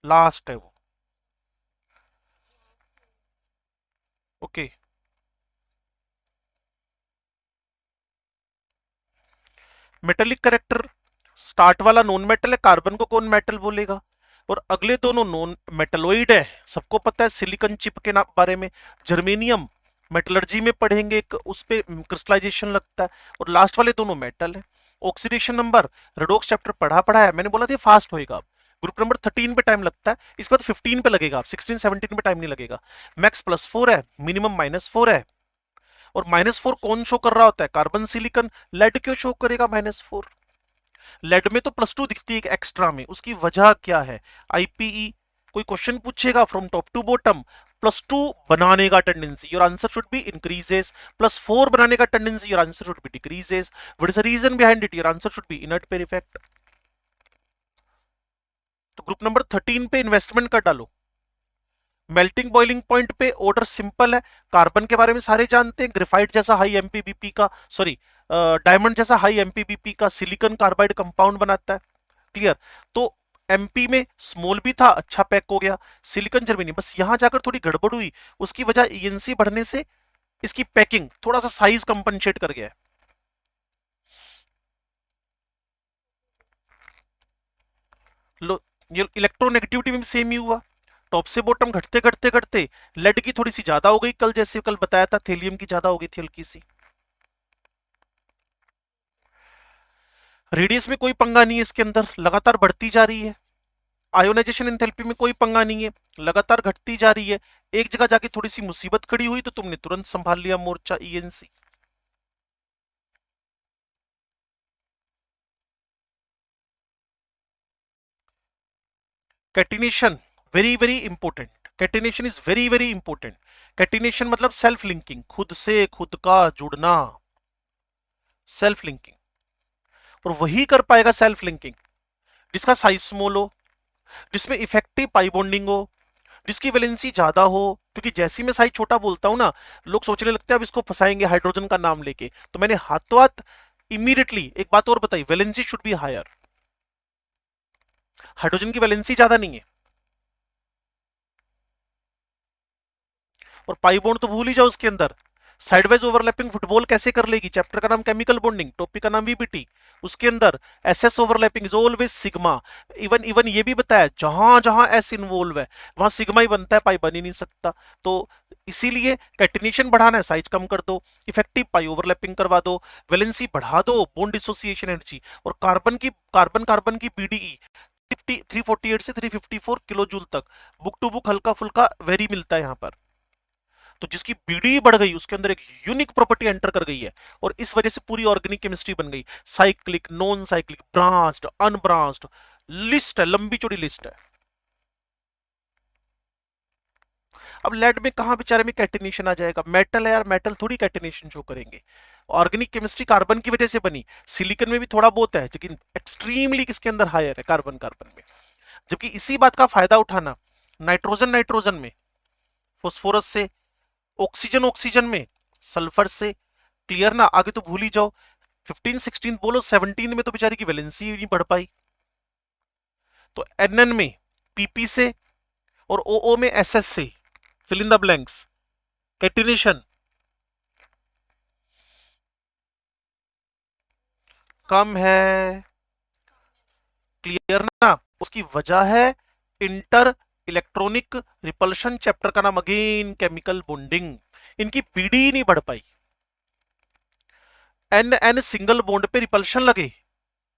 लास्ट है वो। ओके, मेटेलिक करेक्टर, स्टार्ट वाला नॉन मेटल है, कार्बन को कौन मेटल बोलेगा। और अगले दोनों नॉन मेटलॉइड है, सबको पता है सिलिकॉन चिप के बारे में। जर्मेनियम मेटलर्जी में पढ़ेंगे, उस पे क्रिस्टलाइजेशन लगता है। और लास्ट वाले दोनों मेटल है। ऑक्सीडेशन नंबर रेडॉक्स चैप्टर पढ़ा है, मैंने बोला था फास्ट होएगा। ग्रुप नंबर 13 पे टाइम लगता है, इसके बाद 15 पे लगेगा, 16 17 पे टाइम नहीं लगेगा। मैक्स +4 है, मिनिमम -4 है। और -4 कौन शो कर रहा होता है, कार्बन सिलिकॉन। लेड क्यों शो करेगा -4, लेड में तो +2 दिखती है एक्स्ट्रा में, उसकी वजह क्या है, आईपीई। कोई क्वेश्चन पूछेगा फ्रॉम टॉप टू बॉटम, +2 बनाने का tendency, your answer should be increases. +4 बनाने का tendency, your answer should be decreases. What is the reason behind it, your answer should be inert pair effect. तो group number 13 पे investment कर डालो। Melting boiling point पे order simple है, carbon के बारे में सारे जानते हैं, ग्रेफाइट जैसा हाई एमपीबीपी का, सॉरी डायमंड जैसा हाई एमपीबीपी का सिलिकॉन कार्बाइड कंपाउंड बनाता है। क्लियर। तो एमपी में स्मॉल भी था, अच्छा पैक हो गया। सिलिकॉन जर्मेनी, बस यहां जाकर थोड़ी गड़बड़ हुई, उसकी वजह ईएनसी बढ़ने से इसकी पैकिंग थोड़ा सा साइज कंपनसेट कर गया है। लो, ये इलेक्ट्रोनेगेटिविटी में सेम ही हुआ, टॉप से बॉटम घटते घटते घटते लेड की थोड़ी सी ज्यादा हो गई, कल जैसे कल बताया था थेलियम की ज्यादा हो गई थी हल्की सी। रेडियस में कोई पंगा नहीं है, इसके अंदर लगातार बढ़ती जा रही है। आयोनाइजेशन एंथैल्पी में कोई पंगा नहीं है, लगातार घटती जा रही है। एक जगह जाके थोड़ी सी मुसीबत खड़ी हुई तो तुमने तुरंत संभाल लिया मोर्चा, ईएनसी। Catenation very very important, catenation is very very important. Catenation मतलब सेल्फ लिंकिंग, खुद से खुद का जुड़ना, सेल्फ लिंकिंग। और वही कर पाएगा सेल्फ लिंकिंग जिसका साइज स्मॉल हो, जिसमें इफेक्टिव पाई बॉन्डिंग हो, जिसकी वैलेंसी ज्यादा हो। क्योंकि जैसी मैं साइज छोटा बोलता हूं ना, लोग सोचने लगते हैं अब इसको फंसाएंगे हाइड्रोजन का नाम लेके, तो मैंने हाथों हाथ इमीडिएटली एक बात और बताई, valency should be higher. Hydrogen की वैलेंसी ज्यादा नहीं है। और पाई बॉन्ड तो भूल ही जाओ उसके अंदर। साइडवाइज ओवरलैपिंग फुटबॉल कैसे कर लेगी, चैप्टर का नाम केमिकल बॉन्डिंग, टॉपिक का नाम वीबीटी, उसके अंदर SS overlapping is always sigma. Even even ये भी बताया, जहां जहां एस इन्वॉल्व है वहां सिग्मा ही बनता है, पाई बन ही नहीं सकता। तो इसीलिए कैटिनेशन बढ़ाना है, साइज कम कर दो, इफेक्टिव पाई ओवरलैपिंग करवा दो, वैलेंसी बढ़ा दो, बॉन्ड डिसोसिएशन एनर्जी। और कार्बन कार्बन की पीडीई 348 से 354 किलो जूल तक, बुक टू बुक हल्का फुल्का वेरी मिलता है यहाँ पर। तो जिसकी बीडी बढ़ गई उसके अंदर एक यूनिक प्रॉपर्टी एंटर कर गई है, और इस वजह से पूरी ऑर्गेनिक केमिस्ट्री बन गई। Cyclic, non cyclic, branched, unbranched, list है, लंबी चौड़ी लिस्ट है। अब लेड में कहां बेचारे में कैटिनेशन आ जाएगा, मेटल है यार, मेटल थोड़ी कैटिनेशन शो करेंगे। ऑर्गेनिक केमिस्ट्री कार्बन की वजह से बनी, सिलिकॉन में भी थोड़ा बहुत है, लेकिन एक्सट्रीमली किसके अंदर हायर है, कार्बन कार्बन में। जबकि इसी बात का फायदा उठाना नाइट्रोजन नाइट्रोजन में, फोस्फोरस से, ऑक्सीजन ऑक्सीजन में, सल्फर से। क्लियर ना, आगे तो भूल ही जाओ। 15 16 बोलो, 17 में तो बेचारी की वैलेंसी नहीं बढ़ पाई। तो एनएन में पीपी से और ओओ में एसएस से, fill in the blanks. Catenation कम है, क्लियर ना? उसकी वजह है इंटर इलेक्ट्रॉनिक रिपल्शन, चैप्टर का नाम अगेन केमिकल बॉन्डिंग। इनकी पीडी नहीं बढ़ पाई, एन एन सिंगल बॉन्ड पे रिपल्शन लगे,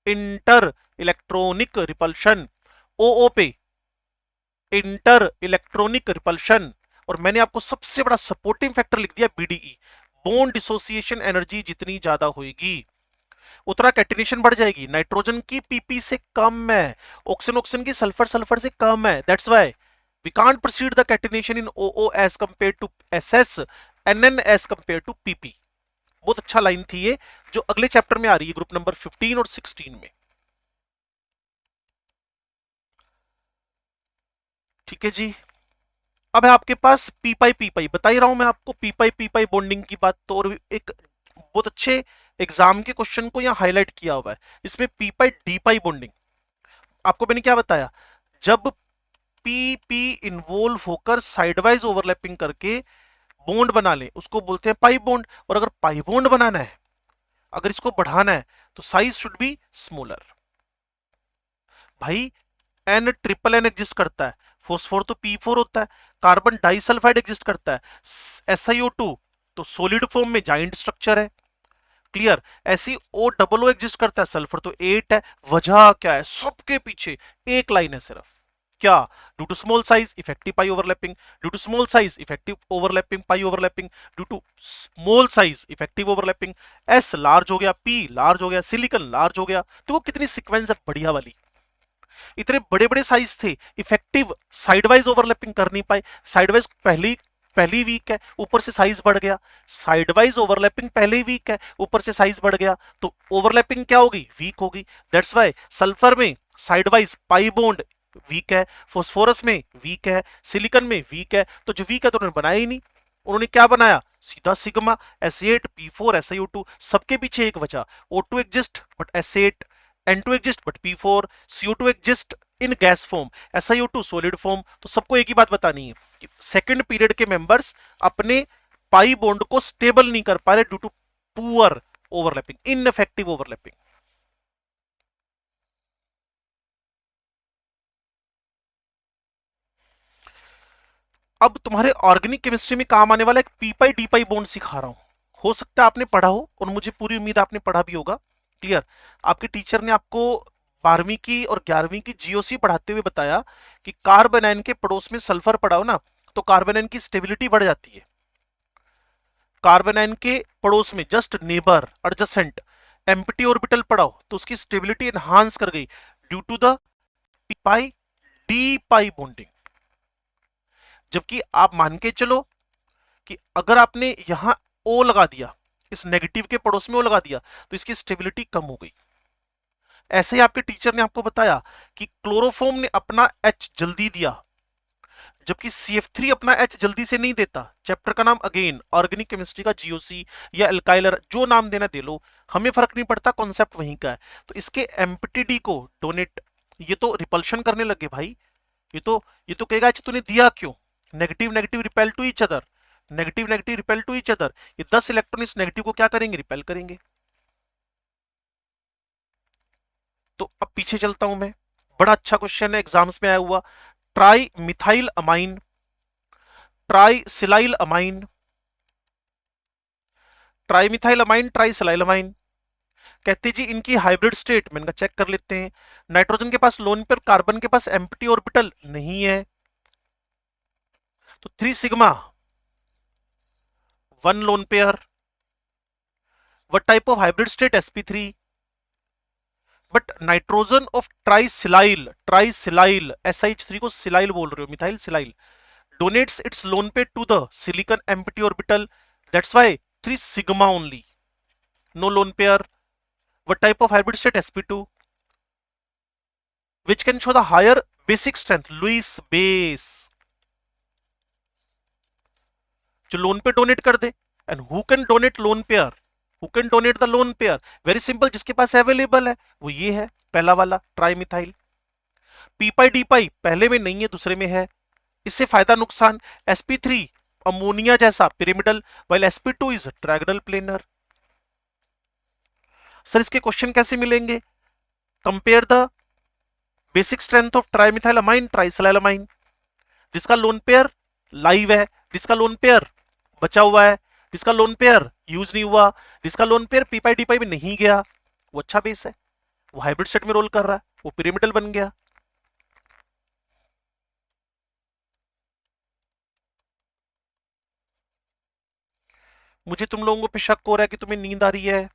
इंटर इलेक्ट्रॉनिक रिपल्शन, ओ ओ पे इंटर इलेक्ट्रॉनिक रिपल्शन। और मैंने आपको सबसे बड़ा सपोर्टिंग फैक्टर लिख दिया बीडीई। बॉन्ड डिसोसिएशन एनर्जी जितनी ज्यादा होगी उतना कैटिनेशन बढ़ जाएगी। नाइट्रोजन की पीपी से कम है, ऑक्सीजन ऑक्सीजन की सल्फर सल्फर से कम है, that's why we can't proceed the catenation in O O as compare to S S, N N as compare to P P. बहुत अच्छा लाइन थी ये, जो अगले चैप्टर में आ रही है, ग्रुप नंबर 15 और 16 में। ठीक है जी। अब है आपके पास पी पाई बता ही रहा हूं मैं आपको, पी पाई बॉन्डिंग की बात। तो और एक बहुत अच्छे एग्जाम के क्वेश्चन को यहां हाईलाइट किया हुआ है, इसमें पी पाई बॉन्डिंग। आपको मैंने क्या बताया, जब पी पी इन्वॉल्व होकर साइडवाइज ओवरलैपिंग करके बॉन्ड बना ले उसको बोलते हैं पाई बॉन्ड। और अगर पाई बॉन्ड बनाना है, अगर इसको बढ़ाना है, तो साइज शुड बी स्मॉलर। भाई एन ट्रिपल एन एग्जिस्ट करता है, फोस्फोर तो P4 होता है, कार्बन डाइसल्फाइड एग्जिस्ट करता है, SiO2 तो सॉलिड फॉर्म में जाइंट स्ट्रक्चर है, क्लियर। ऐसी ओ डबल ओ एग्जिस्ट करता है, सल्फर तो 8 है। वजह क्या है, सबके पीछे एक लाइन है सिर्फ, क्या? Due to small size effective pi overlapping, due to small size effective overlapping pi overlapping, due to small size effective overlapping. S large हो गया, पी लार्ज हो गया, सिलिकॉन लार्ज हो गया। तो वो कितनी सीक्वेंस है बढ़िया वाली। इतने बड़े बड़े साइज थे, इफेक्टिव साइडवाइज ओवरलैपिंग कर नहीं पाए। साइडवाइज पहली पहली वीक है, ऊपर से साइज बढ़ गया। साइडवाइज ओवरलैपिंग पहले वीक है, ऊपर से साइज बढ़ गया, तो ओवरलैपिंग क्या होगी, वीक होगी। दैट्स व्हाई सल्फर में साइडवाइज पाई बॉन्ड वीक है, फास्फोरस में वीक है, सिलिकॉन में वीक है। तो जो वीक है तो उन्होंने बनाया ही नहीं। उन्होंने क्या बनाया, सीधा सिग्मा S8P4 SiO2। सबके पीछे एक वजह, O2 exist but S8, N2 exist but P4, CO2 exist in gas form, SiO2 solid form। तो सबको एक ही बात बतानी है कि सेकंड पीरियड के मेंबर्स अपने पाई बॉन्ड को स्टेबल नहीं कर पा रहे due to poor overlapping, ineffective overlapping. अब तुम्हारे ऑर्गेनिक केमिस्ट्री में काम आने वाला एक P pi D pi bond सिखा रहा हूं। हो सकता है आपने पढ़ा हो, और मुझे पूरी उम्मीद आपने पढ़ा भी होगा। क्लियर, आपके टीचर ने आपको 12वीं की और 11वीं की जीओसी पढ़ाते हुए बताया कि कार्बन आयन के पड़ोस में सल्फर पड़ा हो ना, तो कार्बन आयन की स्टेबिलिटी बढ़ जाती है। कार्बन आयन के पड़ोस में just neighbour adjacent empty orbital पड़ा हो, तो उसकी स्टेबिलिटी एनहांस कर गई due to the P pi D pi bonding. जबकि आप मान के चलो कि अगर आपने यहां ओ लगा दिया, इस नेगेटिव के पड़ोस में ओ लगा दिया, तो इसकी स्टेबिलिटी कम हो गई। ऐसे ही आपके टीचर ने आपको बताया कि क्लोरोफॉर्म ने अपना H जल्दी दिया, जबकि CF3 अपना H जल्दी से नहीं देता। चैप्टर का नाम अगेन ऑर्गेनिक केमिस्ट्री का जीओसी या एल्काइलर, जो नाम देना दे लो, हमें फर्क नहीं पड़ता, कॉन्सेप्ट वहीं का है। तो इसके एम्प्टी को डोनेट, ये तो रिपल्शन करने लगे भाई। ये तो कहेगा अच्छा तूने दिया क्यों, negative negative repel to each other, negative negative repel to each other. ये 10 इलेक्ट्रॉन इस नेगेटिव को क्या करेंगे, रिपेल करेंगे। तो अब पीछे चलता हूं मैं, बड़ा अच्छा क्वेश्चन है एग्जाम्स में आया हुआ। Try methyl amine, try silyl amine, tri methyl amine, try silyl amine. कहते जी इनकी हाइब्रिड स्टेट, मैंने कहा चेक कर लेते हैं। नाइट्रोजन के पास लोन पेयर, कार्बन के पास एम्प्टी ऑर्बिटल नहीं है, तो 3 sigma 1 lone pair. What type of hybrid state, sp3? But nitrogen of trisilyl, trisilyl SiH3 को सिलाइल बोल रहे हो, methyl silyl, donates its lone pair to the silicon empty orbital, that's why 3 sigma only, no lone pair. What type of hybrid state, sp2? Which can show the higher basic strength, Lewis base, जो lone pair donate कर दे। And who can donate lone pair, who can donate the lone pair, very simple, जिसके पास available है वो ये है, पहला वाला tri methyl. P pi D pi पहले में नहीं है, दूसरे में है। इससे फायदा नुकसान, sp3 अमोनिया जैसा pyramidal, while sp2 is trigonal planar. Sir इसके क्वेश्चन कैसे मिलेंगे? Compare the basic strength of trimethylamine trisilylamine, जिसका लोन पेयर लाइव है, जिसका लोन पेयर बचा हुआ है, जिसका लोन पेयर यूज नहीं हुआ, जिसका lone pair P pi D पाई में नहीं गया, वो अच्छा बेस है, वो हाइब्रिड सेट में रोल कर रहा है, वो पिरामिडल बन गया। मुझे तुम लोगों पे शक हो रहा है कि तुम्हें नींद आ रही है।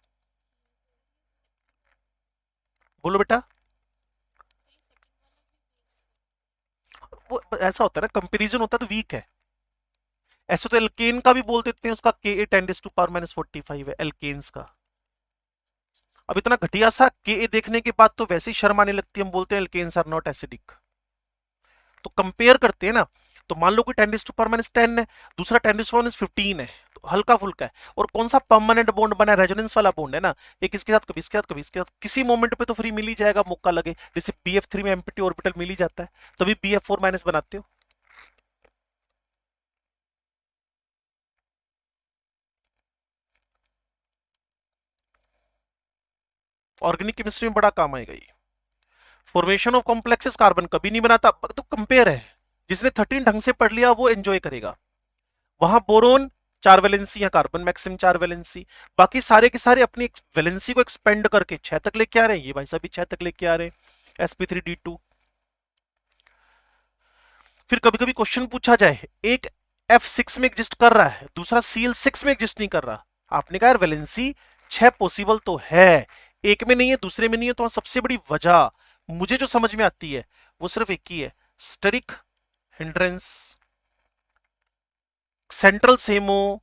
बोलो बेटा। वो ऐसा होता है ना, कंपेरिजन होता है तो वीक है। ऐसे तो एल्केन का भी बोल देते हैं, उसका के ए 10⁻⁻45 है एल्केन्स का। अब इतना घटिया सा के ए देखने के बाद तो वैसे ही शर्म आने लगती है, हम बोलते हैं एल्केन्स आर नॉट एसिडिक। तो कंपेयर करते हैं ना, तो मान लो कि 10⁻10 है, दूसरा 10⁻15 है, तो हल्का फुल्का है। और कौन सा परमानेंट बॉन्ड बना है? रेजोनेंस वाला बॉन्ड है ना, एक इसके साथ कभी इसके साथ कभी इसके साथ, किसी मोमेंट पे तो फ्री मिल ही जाएगा, मौका लगे। जैसे BF3 में एम्प्टी ऑर्बिटल मिल ही जाता है, तभी BF4- बनाते हो। ऑर्गेनिक केमिस्ट्री में बड़ा काम आएगा ये। फॉर्मेशन ऑफ कॉम्प्लेक्सेस कार्बन कभी नहीं बनाता, तो कंपेयर है। जिसने 13 ढंग से पढ़ लिया वो एंजॉय करेगा। वहां बोरोन 4 वैलेंसी या कार्बन मैक्सिमम 4 वैलेंसी, बाकी सारे के सारे अपनी वैलेंसी को एक्सपेंड करके 6 तक लेके आ रहे हैं। ये भाई साहब भी 6 तक लेके आ रहे हैं, sp3d2। फिर कभी कभी क्वेश्चन पूछा जाए, एक F6 में एग्जिस्ट कर रहा है, दूसरा Cl6 में एग्जिस्ट नहीं कर रहा। आपने कहा यार वैलेंसी 6 पॉसिबल तो है, एक में नहीं है दूसरे में नहीं है, तो सबसे बड़ी वजह मुझे जो समझ में आती है वो सिर्फ एक ही है, स्टेरिक हिंड्रेंस। सेंट्रल सेम हो,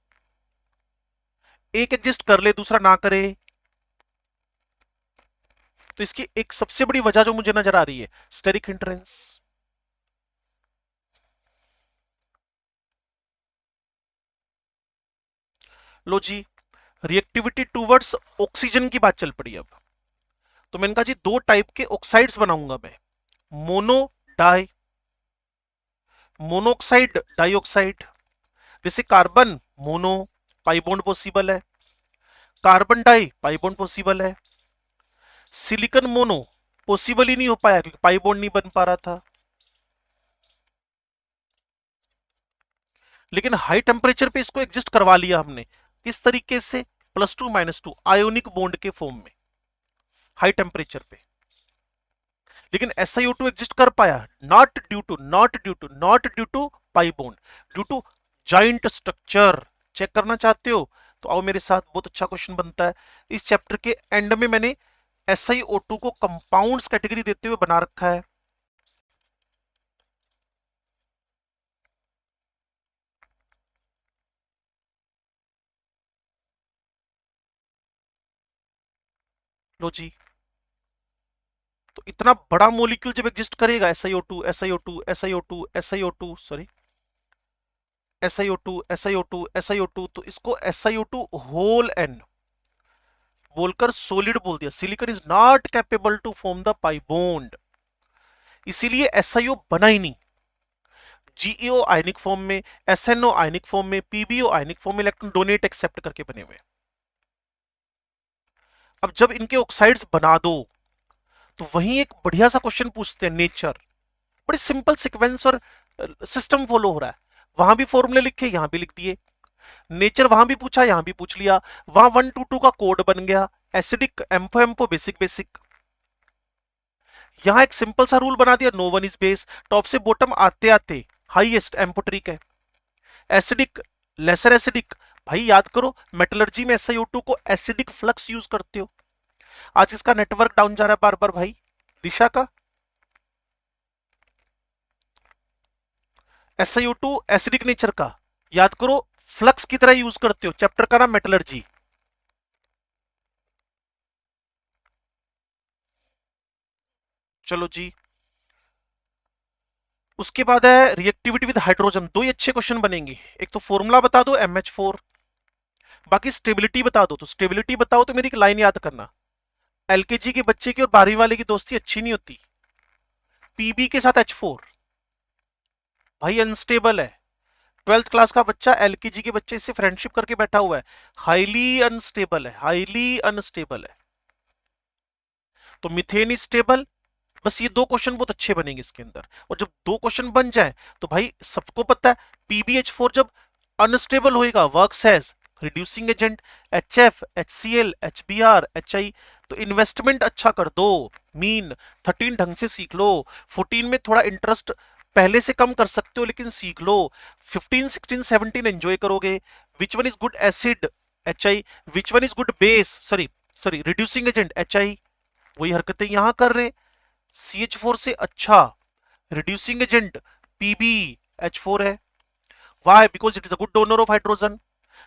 एक एग्जिस्ट कर ले दूसरा ना करे, तो इसकी एक सबसे बड़ी वजह जो मुझे नजर आ रही है, स्टेरिक हिंड्रेंस। लो जी, रिएक्टिविटी टूवर्ड्स ऑक्सीजन की बात चल पड़ी। अब तो मैंने कहा जी दो टाइप के ऑक्साइड्स बनाऊंगा मैं, मोनो डाई, मोनोऑक्साइड डाइऑक्साइड। जैसे carbon mono, pi bond possible है, carbon di pi bond possible है। सिलिकॉन मोनो पॉसिबल ही नहीं हो पाया क्योंकि पाई बॉन्ड नहीं बन पा रहा था। लेकिन हाई टेम्परेचर पे इसको एग्जिस्ट करवा लिया हमने, किस तरीके से? +2 - 2 आयोनिक बॉन्ड के फॉर्म में, हाई टेम्परेचर पे। लेकिन SiO2 एग्जिस्ट कर पाया, not due to pi bond, due to joint structure. Check करना चाहते हो तो आओ मेरे साथ, बहुत अच्छा क्वेश्चन बनता है। इस चैप्टर के एंड में मैंने SiO2 को कंपाउंड्स कैटेगरी देते हुए बना रखा है। लो जी, तो इतना बड़ा मोलिक्यूल जब एग्जिस्ट करेगा, SiO2 SiO2 SiO2 SiO2 sorry SiO2 SiO2 SiO2, तो इसको SiO2 होल N बोलकर सॉलिड बोल दिया। Silicon is not capable to form the pi bond, इसीलिए SiO बना ही नहीं। GeO आयनिक फॉर्म में, SNO आयनिक फॉर्म में, PbO आयनिक फॉर्म में इलेक्ट्रॉन डोनेट एक्सेप्ट करके बने हुए। अब जब इनके ऑक्साइड्स बना दो तो वहीं एक बढ़िया सा क्वेश्चन पूछते हैं, नेचर। बड़ी सिंपल सीक्वेंस और सिस्टम फॉलो हो रहा है, वहां भी फॉर्मूले लिखे यहां भी लिख दिए। नेचर वहां भी पूछा यहां भी पूछ लिया, वहां 1 to 2 का कोड बन गया, acidic ampho ampho basic basic. यहां एक सिंपल सा रूल बना दिया, no one is base. Top से बॉटम आते आते हाईएस्ट एम्पोट्रिक है, एसिडिक लेसर एसिडिक। भाई याद करो मेटलर्जी में SiO2 को एसिडिक फ्लक्स यूज करते हो। आज इसका नेटवर्क डाउन जा रहा है बार बार भाई, दिशा का। SiO2 एसिडिक नेचर का, याद करो फ्लक्स की तरह यूज करते हो, चैप्टर का नाम मेटलर्जी। चलो जी, उसके बाद है रिएक्टिविटी विद हाइड्रोजन। दो ही अच्छे क्वेश्चन बनेंगे, एक तो फॉर्मूला बता दो MH4, बाकी स्टेबिलिटी बता दो। तो स्टेबिलिटी बताओ तो मेरी एक लाइन याद करना, LKG के बच्चे की और 12वीं वाले की दोस्ती अच्छी नहीं होती। PB के साथ H4 भाई अनस्टेबल है, ट्वेल्थ क्लास का बच्चा एलकेजी के बच्चे से फ्रेंडशिप करके बैठा हुआ है, हाईली अनस्टेबल है, हाईली अनस्टेबल है। तो मिथेन इज स्टेबल। बस ये दो क्वेश्चन बहुत अच्छे बनेंगे इसके अंदर, और जब दो क्वेश्चन बन जाए तो भाई सबको पता है पीबीएच4 जब अनस्टेबल होएगा works as reducing agent, HF, HCl, HBr, HI. तो इन्वेस्टमेंट अच्छा कर दो, मीन 13 ढंग से सीख लो, 14 में थोड़ा इंटरेस्ट पहले से कम कर सकते हो लेकिन सीख लो, 15 16 17 एंजॉय करोगे। Which one is good acid, HI, which one is good base, sorry sorry reducing agent, HI. वही हरकतें यहां कर रहे हैं। CH4 से अच्छा रिड्यूसिंग एजेंट PbH4 है। Why? Because it is a good donor of hydrogen.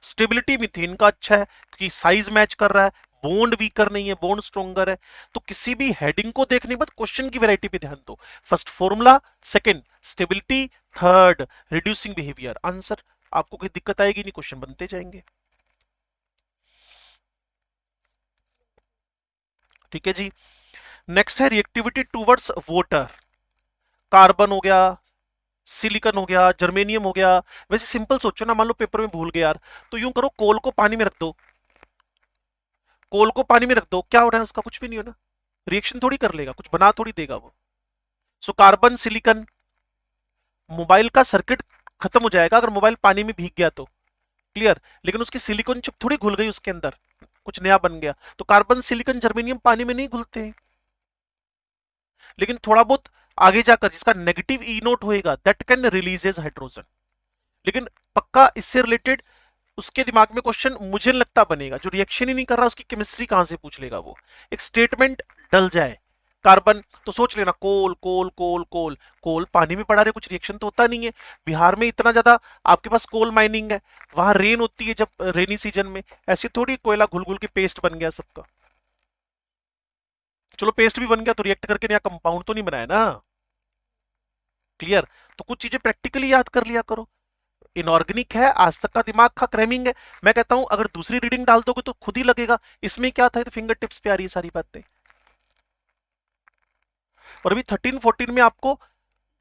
Stability methane का अच्छा है क्योंकि साइज मैच कर रहा है, बॉन्ड वीकर नहीं है, बॉन्ड स्ट्रॉन्गर है। तो किसी भी हेडिंग को देखने के बाद क्वेश्चन की वैरायटी पे ध्यान दो। First formula, second stability, third reducing behaviour. Answer आपको कोई दिक्कत आएगी नहीं, क्वेश्चन बनते जाएंगे। ठीक है जी। नेक्स्ट है रिएक्टिविटी टूवर्ड्स वाटर। कार्बन हो गया, सिलिकॉन हो गया, जर्मेनियम हो गया। वैसे सिंपल सोचो ना, मान लो पेपर में भूल गए यार, तो यूं करो कोल को पानी में रख दो, कोल को पानी में रख दो, क्या हो रहा है उसका? कुछ भी नहीं होना, रिएक्शन थोड़ी कर लेगा, कुछ बना थोड़ी देगा वो। सो कार्बन सिलिकॉन, मोबाइल का सर्किट खत्म हो जाएगा अगर मोबाइल पानी में भीग गया तो, क्लियर। लेकिन उसकी सिलिकॉन चिप थोड़ी घुल गई उसके अंदर, कुछ नया बन गया। तो कार्बन सिलिकॉन जर्मेनियम पानी में नहीं घुलते हैं, लेकिन थोड़ा बहुत आगे जाकर जिसका नेगेटिव ई नोट होएगा दैट कैन रिलीजेस हाइड्रोजन। लेकिन पक्का इससे रिलेटेड उसके दिमाग में क्वेश्चन मुझे नहीं लगता बनेगा, जो रिएक्शन ही नहीं कर रहा उसकी केमिस्ट्री कहां से पूछ लेगा वो। एक स्टेटमेंट डल जाए कार्बन तो सोच लेना कोल कोल कोल कोल, कोल पानी में पड़ा रहे, कुछ रिएक्शन तो होता नहीं है। बिहार में इतना ज्यादा आपके पास कोल माइनिंग है, वहां रेन होती है जब रेनी सीजन में, ऐसी थोड़ी कोयला घुल घुल के पेस्ट बन गया सबका। चलो पेस्ट भी बन गया तो रिएक्ट करके नया कंपाउंड तो नहीं बनाया ना, क्लियर। तो कुछ चीजें प्रैक्टिकली याद कर लिया करो। इनऑर्गेनिक है, आज तक का दिमाग का क्रैमिंग है। मैं कहता हूं अगर दूसरी रीडिंग डाल दोगे तो खुद ही लगेगा इसमें क्या था, तो फिंगर टिप्स पे आ रही है सारी बातें। और अभी 13 14 में आपको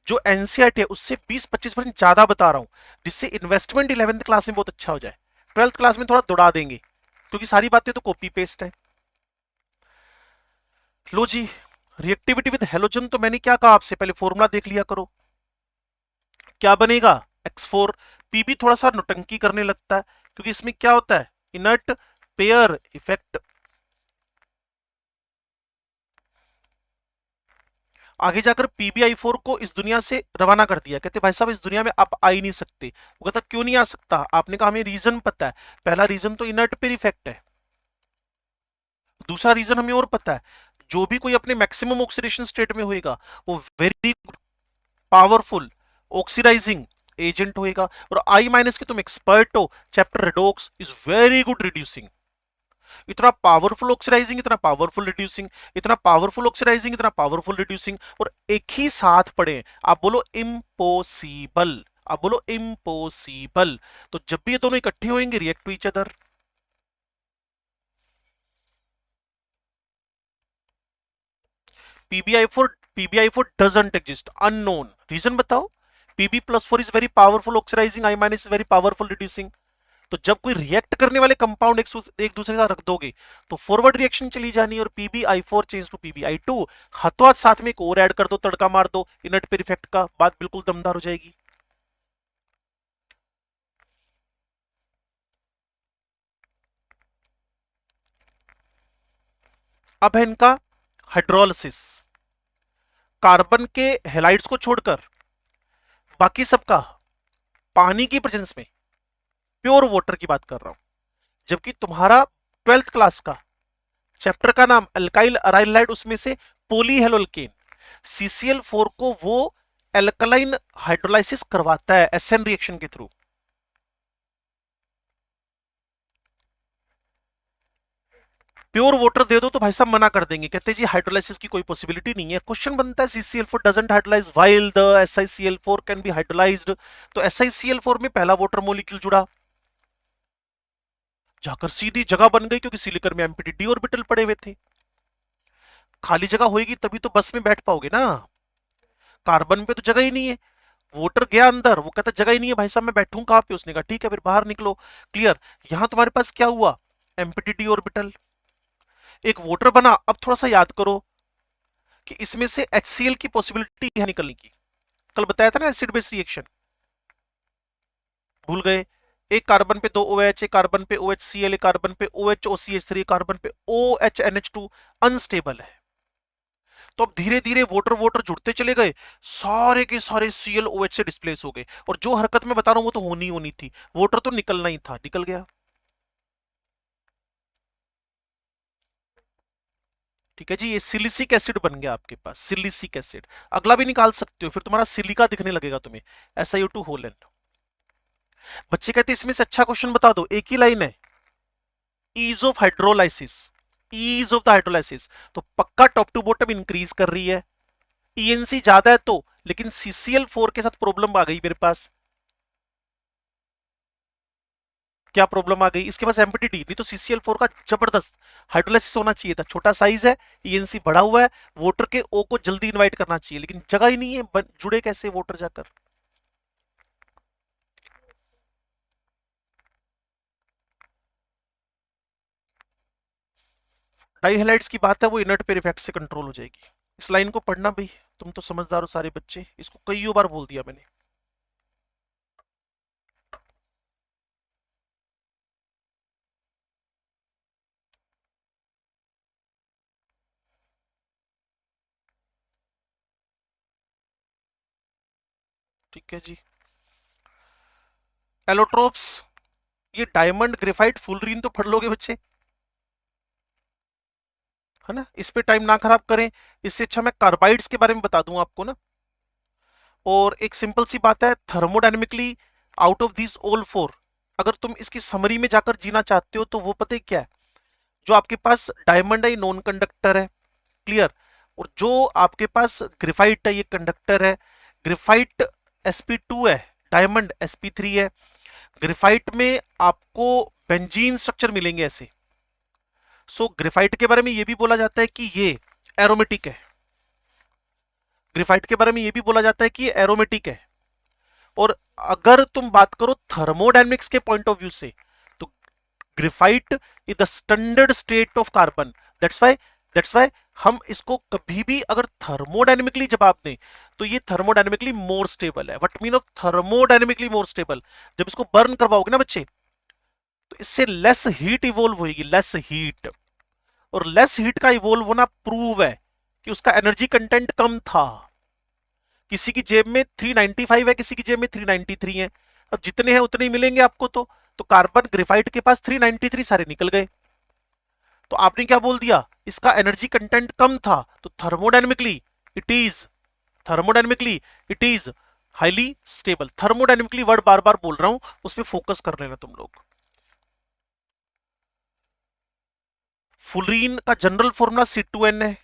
जो एनसीईआरटी है उससे 20-25% ज्यादा बता रहा हूं, जिससे इन्वेस्टमेंट 11th क्लास में बहुत अच्छा हो जाए। 12th क्लास में थोड़ा दौड़ा देंगे क्योंकि सारी बातें तो कॉपी पेस्ट है। लो जी, रिएक्टिविटी विद हेलोजन तो मैंने क्या कहा आपसे, पहले फॉर्मूला देख लिया करो। क्या बनेगा? X4। पीबी थोड़ा सा नौटंकी करने लगता है क्योंकि इसमें क्या होता है, इनर्ट पेयर इफेक्ट। आगे जाकर PbI4 को इस दुनिया से रवाना कर दिया, कहते भाई साहब इस दुनिया में आप आ ही नहीं सकते। वो कहता क्यों नहीं आ सकता? आपने कहा हमें रीजन पता है। पहला रीजन तो इनर्ट पेयर इफेक्ट है, दूसरा रीजन हमें और पता है, जो भी कोई अपने मैक्सिमम ऑक्सीडेशन स्टेट में होएगा वो वेरी पावरफुल ऑक्सीडाइजिंग एजेंट होएगा। और आई माइनस के तुम एक्सपर्ट हो, chapter redox is very good reducing. इतना पावरफुल ऑक्सीडाइजिंग, इतना पावरफुल रिड्यूसिंग, इतना पावरफुल ऑक्सीडाइजिंग, इतना पावरफुल रिड्यूसिंग, और एक ही साथ पढ़े। आप बोलो इम्पॉसिबल, आप बोलो इम्पॉसिबल। तो जब भी ये दोनों इकट्ठे होंगे react to each other. PbI4 doesn't exist, unknown। Reason बताओ। Pb+4 is very powerful oxidizing, I minus is very powerful reducing। तो जब कोई रिएक्ट करने वाले कंपाउंड एक दूसरे के साथ रख दोगे तो फॉरवर्ड रिएक्शन चली जानी, और PbI4 चेंज टू PbI2। हाथों हाथ साथ में एक और ऐड कर दो, तड़का मार दो इनर्ट पेयर इफेक्ट का, बात बिल्कुल दमदार हो जाएगी। अब है इनका हाइड्रोलिसिस। कार्बन के हेलाइड्स को छोड़कर बाकी सबका पानी की प्रेजेंस में, प्योर वाटर की बात कर रहा हूं, जबकि तुम्हारा 12th क्लास का चैप्टर का नाम अल्काइल अराइलाइड, उसमें से पॉलीहेलोल्केन CCl4 को वो एल्कलाइन हाइड्रोलाइसिस करवाता है एसएन रिएक्शन के थ्रू। प्योर वाटर दे दो तो भाई साहब मना कर देंगे, कहते जी हाइड्रोलाइसिस की कोई पॉसिबिलिटी नहीं है। क्वेश्चन बनता है CCl4 doesn't hydrolyse while the SiCl4 can be hydrolysed. तो SiCl4 में पहला वाटर मॉलिक्यूल जुड़ा, जाकर सीधी जगह बन गई क्योंकि सिलिकॉन में एम्प्टी d ऑर्बिटल पड़े हुए थे। खाली जगह होगी तभी तो बस में बैठ पाओगे ना, कार्बन पे तो जगह ही नहीं है। वोटर गया अंदर, वो कहता जगह ही नहीं है भाई साहब, मैं बैठूं कहाँ पे? उसने कहा ठीक है फिर बाहर निकलो। क्लियर। यहां तुम्हारे पास क्या हुआ? Empty orbital. एक वोटर बना। अब थोड़ा सा याद करो कि इसमें से HCl की पॉसिबिलिटी है निकलने की। कल बताया था ना एसिड बेस रिएक्शन, भूल गए? एक कार्बन पे दो OH, एक कार्बन पे OHCl, एक कार्बन पे OHOCH3, कार्बन पे OHNH2 अनस्टेबल है। तो अब धीरे धीरे वोटर वोटर जुड़ते चले गए, सारे के सारे ClOH से डिस्प्लेस हो गए, और जो हरकत मैं बता रहा हूं वो तो होनी होनी थी, वोटर तो निकलना ही था, निकल गया। ठीक है जी, ये सिलिसिक एसिड बन गया आपके पास, सिलिसिक एसिड। अगला भी निकाल सकते हो, फिर तुम्हारा सिलिका दिखने लगेगा तुम्हें, SiO2 होल एन। बच्चे कहते हैं इसमें से अच्छा क्वेश्चन बता दो, एक ही लाइन है, ease of hydrolysis, ease of the hydrolysis. तो पक्का टॉप टू बॉटम इंक्रीज कर रही है, ENC ज्यादा है तो, लेकिन CCl4 के साथ प्रॉब्लम आ गई मेरे पास। क्या प्रॉब्लम आ गई? इसके पास एम्प्टी, नहीं तो CCl4 का जबरदस्त हाइड्रोलाइसिस होना चाहिए था। छोटा साइज है, ENC बढ़ा हुआ है, वोटर के O को जल्दी इनवाइट करना चाहिए, लेकिन जगह ही नहीं है, जुड़े कैसे वोटर जाकर? डाइहैलाइड्स की बात है, वो इनर्ट पेयर इफेक्ट से कंट्रोल हो जाएगी। इस लाइन को पढ़ना भाई, तुम तो समझदार हो सारे बच्चे, इसको कई बार बोल दिया मैंने। ठीक है जी। एलोट्रोप्स, ये डायमंड ग्रेफाइट फुलरीन तो पढ़ लोगे बच्चे, है ना? इस पे टाइम ना खराब करें, इससे अच्छा मैं कार्बाइड्स के बारे में बता दूं आपको ना। और एक सिंपल सी बात है, thermodynamically out of this all four, अगर तुम इसकी समरी में जाकर जीना चाहते हो तो वो पता है क्या है? जो आपके पास डायमंड है, नॉन कंडक्टर है। क्लियर। और जो आपके पास ग्रेफाइट है, ये कंडक्टर है। ग्रेफाइट sp2 है, डायमंड sp3 है। ग्रेफाइट में आपको बेंजीन स्ट्रक्चर मिलेंगे ऐसे। सो ग्रेफाइट के बारे में ये भी बोला जाता है कि ये एरोमेटिक है। ग्रेफाइट के बारे में ये भी बोला जाता है कि ये एरोमेटिक है। और अगर तुम बात करो थर्मोडायनेमिक्स के पॉइंट ऑफ व्यू से, तो graphite is the standard state of carbon. That's why हम इसको कभी भी अगर थर्मोडायनेमिकली जवाब दें तो ये थर्मोडायनेमिकली मोर स्टेबल है। What mean of thermodynamically more stable? जब इसको बर्न करवाओगे ना बच्चे, तो इससे लेस हीट इवोल्व होगी, लेस हीट। और लेस हीट का इवोल्व होना प्रूव है कि उसका एनर्जी कंटेंट कम था। किसी की जेब में 395 है, किसी की जेब में 393 है। अब जितने हैं उतने ही मिलेंगे आपको। तो कार्बन ग्रेफाइट के पास 393 सारे निकल गए। तो आपने क्या बोल दिया? इसका एनर्जी कंटेंट कम था, तो it is thermodynamically it is highly stable. Thermodynamically word बार बार बोल रहा हूं, उस पर फोकस कर लेना तुम लोग। फुलरीन का जनरल फॉर्मूला C2N है।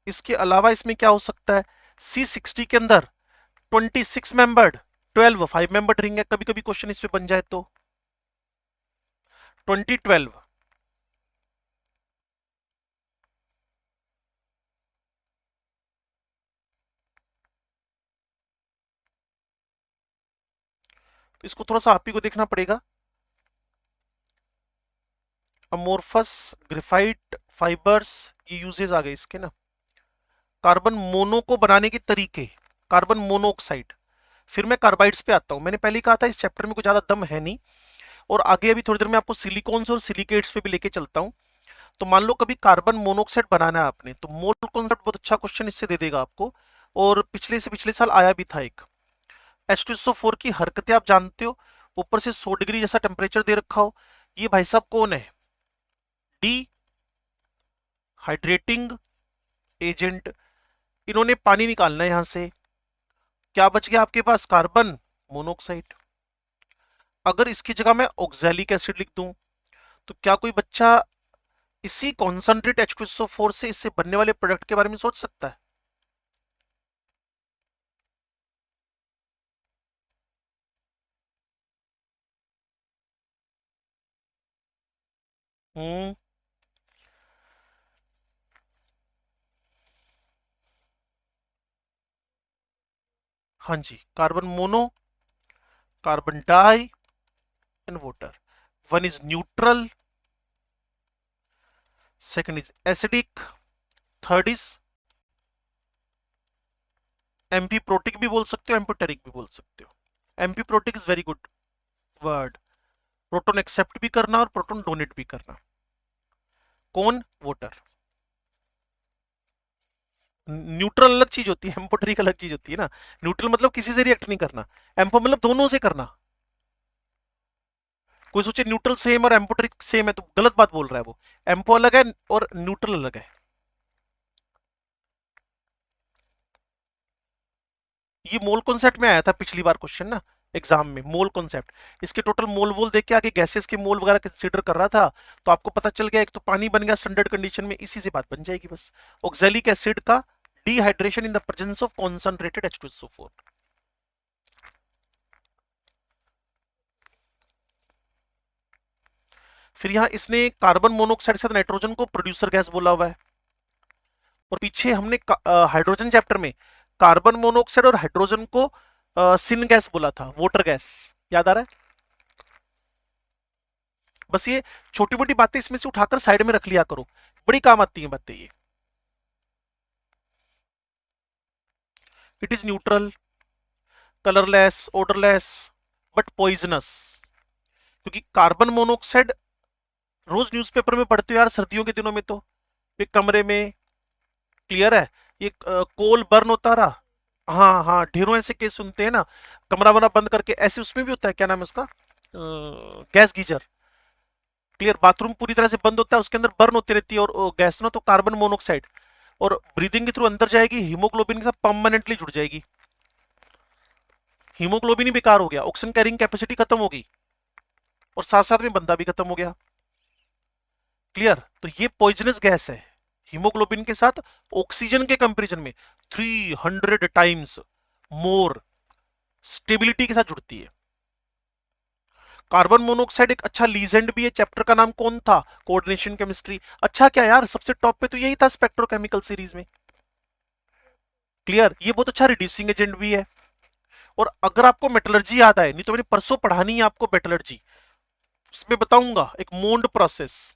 इसके अलावा इसमें क्या हो सकता है? C60 के अंदर 26 मेंबर्ड, 12 5 मेंबर्ड रिंग है। कभी कभी क्वेश्चन इस पे बन जाए तो 2012। तो इसको थोड़ा सा आप ही को देखना पड़ेगा। अमोर्फस ग्रेफाइट फाइबर्स, ये यूजेस आ गए इसके ना। कार्बन मोनो को बनाने के तरीके, कार्बन मोनोऑक्साइड। फिर मैं कार्बाइड्स पे आता हूं। मैंने पहले कहा था इस चैप्टर में कुछ ज्यादा दम है नहीं, और आगे अभी थोड़ी देर में आपको सिलिकॉन्स और सिलिकेट्स पे भी लेके चलता हूं। तो मान लो कभी कार्बन मोनोऑक्साइड बनाना है आपने, तो मोल कॉन्सेप्ट बहुत अच्छा क्वेश्चन इससे दे देगा आपको। और पिछले से पिछले साल आया भी था एक। H2SO4 की हरकतें आप जानते हो, ऊपर से 100 डिग्री जैसा टेम्परेचर दे रखा हो। ये भाई साहब कौन है? D hydrating agent. इन्होंने पानी निकालना है यहां से। क्या बच गया आपके पास? Carbon monoxide. अगर इसकी जगह मैं ऑक्सैलिक एसिड लिख दूं, तो क्या कोई बच्चा इसी कॉन्सेंट्रेट H2SO4 से इससे बनने वाले प्रोडक्ट के बारे में सोच सकता है? हाँ जी, carbon mono, carbon di and water. One is neutral, second is acidic, third is amphiprotic भी बोल सकते हो, एम्फोटेरिक भी बोल सकते हो. Amphiprotic is very good word. Proton accept भी करना और प्रोटॉन डोनेट भी करना. कौन? वाटर. न्यूट्रल अलग चीज होती है, एम्फोटेरिक अलग चीज होती है ना. न्यूट्रल मतलब किसी से रिएक्ट नहीं करना, एम्फो मतलब दोनों से करना. कोई सोचे न्यूट्रल सेम और एम्फोटेरिक सेम है तो गलत बात बोल रहा है वो. एम्फो अलग है और न्यूट्रल अलग है. ये मोल कॉन्सेप्ट में आया था पिछली बार क्वेश्चन ना एग्जाम में. मोल कॉन्सेप्ट, इसके टोटल मोल वोल देख के आगे गैसेस के मोल वगैरह कंसीडर कर रहा था, तो आपको पता चल गया एक तो पानी बन गया स्टैंडर्ड कंडीशन में, इसी से बात बन जाएगी बस. ऑक्सैलिक एसिड का dehydration in the presence of concentrated H2SO4. फिर यहां इसने कार्बन मोनोऑक्साइड के साथ नाइट्रोजन को प्रोड्यूसर गैस बोला हुआ है. और पीछे हमने हाइड्रोजन चैप्टर में कार्बन मोनोऑक्साइड और हाइड्रोजन को सिन गैस बोला था, वाटर गैस. याद आ रहा है? बस ये छोटी मोटी बातें इसमें से उठाकर साइड में रख लिया करो, बड़ी काम आती हैं बातें ये. It is neutral, colourless, odourless, but poisonous. क्योंकि कार्बन मोनोऑक्साइड रोज न्यूज़पेपर में पढ़ते हो यार सर्दियों के दिनों में, तो एक कमरे में, क्लियर है, ये कोल बर्न होता रहा. हाँ हाँ, ढेरों ऐसे केस सुनते हैं ना, कमरा वमरा बंद करके ऐसे, उसमें भी होता है, क्या नाम है उसका, गैस गीजर. क्लियर, बाथरूम पूरी तरह से बंद होता है, उसके अंदर बर्न होती रहती है और गैस ना, तो कार्बन मोनोऑक्साइड और ब्रीदिंग के थ्रू अंदर जाएगी, हीमोग्लोबिन के साथ परमानेंटली जुड़ जाएगी. हीमोग्लोबिन ही बेकार हो गया, ऑक्सीजन कैरिंग कैपेसिटी खत्म होगी और साथ साथ में बंदा भी खत्म हो गया. क्लियर, तो ये पॉइजनस गैस है. हीमोग्लोबिन के साथ ऑक्सीजन के कंपैरिजन में 300 टाइम्स मोर स्टेबिलिटी के साथ जुड़ती है. कार्बन मोनोऑक्साइड एक अच्छा लीजेंड भी है. चैप्टर का नाम कौन था? Coordination chemistry. अच्छा क्या यार, सबसे टॉप पे तो यही था स्पेक्ट्रोकेमिकल सीरीज में. क्लियर, ये बहुत अच्छा रिड्यूसिंग एजेंट भी है. और अगर आपको मेटलर्जी याद आए, नहीं तो मैंने परसों पढ़ानी है आपको मेटलर्जी, उसमें बताऊंगा एक मोन्ड प्रोसेस.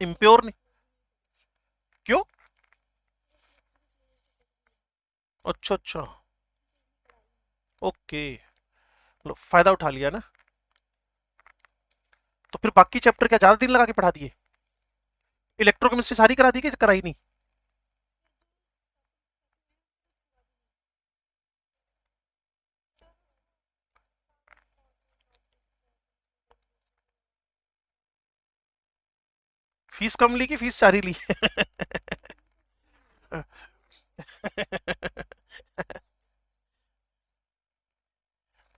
इम्प्योर नहीं, क्यों? अच्छा अच्छा, ओके, मतलब फायदा उठा लिया ना. तो फिर बाकी चैप्टर क्या ज्यादा दिन लगा के पढ़ा दिए? इलेक्ट्रोकेमिस्ट्री सारी करा दी कि कराई नहीं? फीस कम ली कि फीस सारी ली?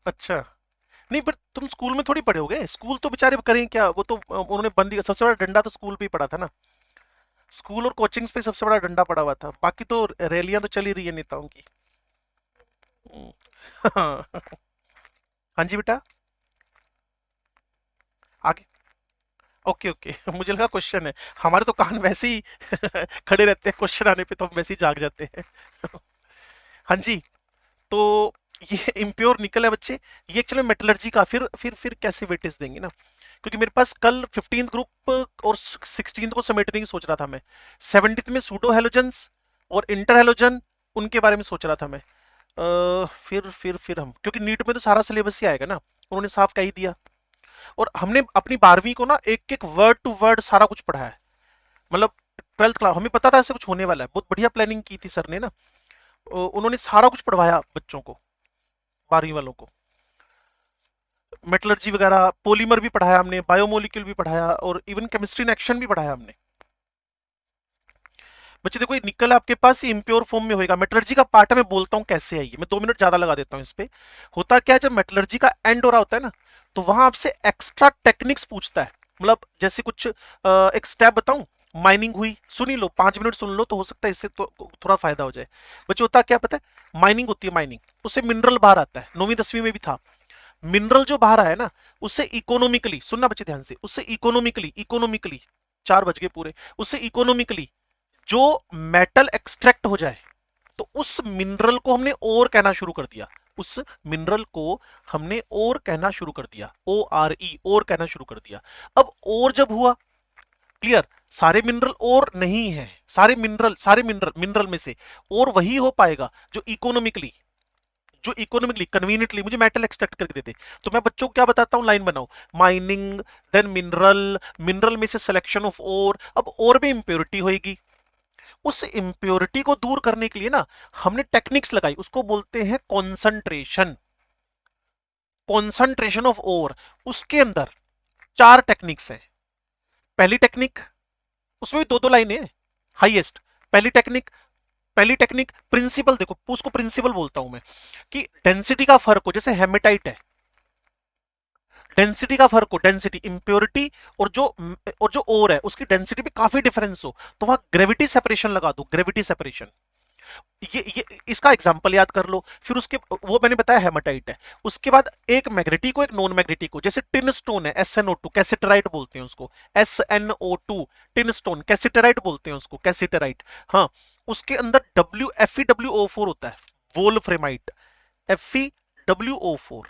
अच्छा, नहीं पर तुम स्कूल में थोड़ी पढ़े होगे, स्कूल तो बेचारे करें क्या, वो तो उन्होंने बंदी, सबसे बड़ा डंडा तो स्कूल पे ही पड़ा था ना. स्कूल और कोचिंग्स पे सबसे बड़ा डंडा पड़ा हुआ था, बाकी तो रैलियां तो चली रही है नेताओं की. हाँ जी बेटा, आगे. ओके ओके, मुझे लगा क्वेश्चन है. हमारे तो कान वैसे ही खड़े रहते हैं, क्वेश्चन आने पे तो हम वैसे ही जाग जाते हैं. हाँ जी, तो ये इम्प्योर निकल है बच्चे. ये एक्चुअली मेटलर्जी का फिर कैसे वेटेज देंगे ना, क्योंकि मेरे पास कल 15th ग्रुप और 16th को समेटने की सोच रहा था मैं. 17th में सूडो हेलोजन्स और इंटर हेलोजन, उनके बारे में सोच रहा था मैं. फिर हम, क्योंकि नीट में तो सारा सिलेबस ही आएगा ना, उन्होंने साफ कह ही दिया. और हमने अपनी 12वीं को ना एक एक वर्ड टू वर्ड सारा कुछ पढ़ा है. मतलब 12th क्लास हमें पता था ऐसे कुछ होने वाला है, बहुत बढ़िया प्लानिंग की थी सर ने ना. उन्होंने सारा कुछ पढ़वाया बच्चों को, 12वीं वालों को. मेटलर्जी वगैरह, पॉलीमर भी पढ़ाया हमने, बायोमोलिक्यूल भी पढ़ाया और इवन केमिस्ट्री इन एक्शन भी पढ़ाया हमने. बच्चे देखो, ये निकल आपके पास, ये इम्प्योर फॉर्म में होएगा. मेटलर्जी का पार्ट मैं बोलता हूँ कैसे है, ये मैं 2 मिनट ज्यादा लगा देता हूँ इस पे. होता क्या है, जब मेटलर्जी का एंड हो रहा होता है ना, तो वहां आपसे एक्स्ट्रा टेक्निक्स पूछता है. मतलब जैसे कुछ एक स्टेप बताऊं, माइनिंग हुई, सुनी लो, 5 मिनट सुन लो, तो हो सकता है इससे तो थोड़ा फायदा हो जाए. बच्चे होता क्या पता है, माइनिंग होती है, माइनिंग, उससे मिनरल बाहर आता है. 9वीं 10वीं में भी था. मिनरल जो बाहर आया ना, उससे इकोनॉमिकली, सुनना बच्चे ध्यान से, उससे इकोनॉमिकली, इकोनॉमिकली, 4 बज गए पूरे, उससे इकोनॉमिकली जो मेटल एक्सट्रैक्ट हो जाए, तो उस मिनरल को हमने और कहना शुरू कर दिया, उस मिनरल को हमने और कहना शुरू कर दिया, ORE, और कहना शुरू कर दिया। अब और जब हुआ, क्लियर, सारे मिनरल और नहीं है, सारे मिनरल में से और वही हो पाएगा जो इकोनॉमिकली कन्वीनियंटली मुझे मेटल एक्सट्रैक्ट करके देते। तो मैं बच्चों को क्या बताता हूं, लाइन बनाओ, माइनिंग, देन मिनरल, मिनरल में से सिलेक्शन ऑफ ओर। अब ओर में इंप्योरिटी होगी, उस इंप्योरिटी को दूर करने के लिए ना हमने टेक्निक्स लगाई, उसको बोलते हैं कॉन्सेंट्रेशन, कॉन्सेंट्रेशन ऑफ ओर। उसके अंदर 4 टेक्निक्स हैं। पहली टेक्निक, उसमें भी 2-2 लाइनें हैं, हाईएस्ट। पहली टेक्निक प्रिंसिपल, देखो उसको प्रिंसिपल बोलता हूं मैं, कि डेंसिटी का फर्क हो, जैसे हेमेटाइट है, डेंसिटी का फर्क हो, डेंसिटी इंप्योरिटी और जो ओर है उसकी डेंसिटी में काफी डिफरेंस हो, तो वहां ग्रेविटी सेपरेशन लगा दो, ग्रेविटी सेपरेशन। ये इसका एग्जांपल याद कर लो। फिर उसके, वो मैंने बताया हेमाटाइट है। उसके बाद एक मैग्नेटिक को एक नॉन मैग्नेटिक को, जैसे टिन स्टोन है, SnO2, कैसिटराइट बोलते हैं उसको, SnO2 टिन स्टोन, कैसिटराइट बोलते हैं उसको, कैसिटराइट। हाँ, उसके अंदर FeWO4 होता है, वोल्फ्रेमाइट, FeWO4,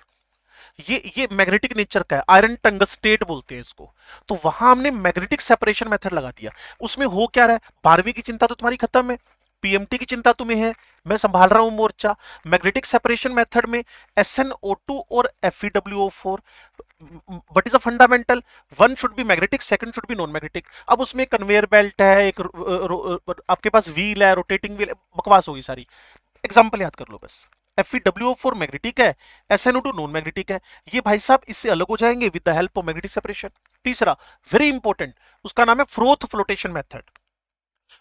ये मैग्नेटिक नेचर का है, आयरन टंगस्टेट बोलते हैं इसको। तो वहां हमने मैग्नेटिक सेपरेशन मेथड लगा दिया। उसमें हो क्या रहा है, 12वीं की चिंता तो तुम्हारी खत्म है, पीएमटी की चिंता तुम्हें है, मैं संभाल रहा हूं मोर्चा। मैग्नेटिक सेपरेशन मेथड में SnO2 और FeWO4, what is a fundamental, one should be magnetic, second should be non magnetic. अब उसमें कन्वेयर बेल्ट है, एक आपके पास व्हील है, रोटेटिंग व्हील, बकवास होगी सारी। एग्जाम्पल याद कर लो बस, FeWO4 मैग्नेटिक है, SnO2 नॉन मैग्नेटिक है। ये भाई साहब इससे अलग हो जाएंगे with the help of magnetic separation. तीसरा वेरी इंपॉर्टेंट, उसका नाम है फ्रोथ फ्लोटेशन मेथड।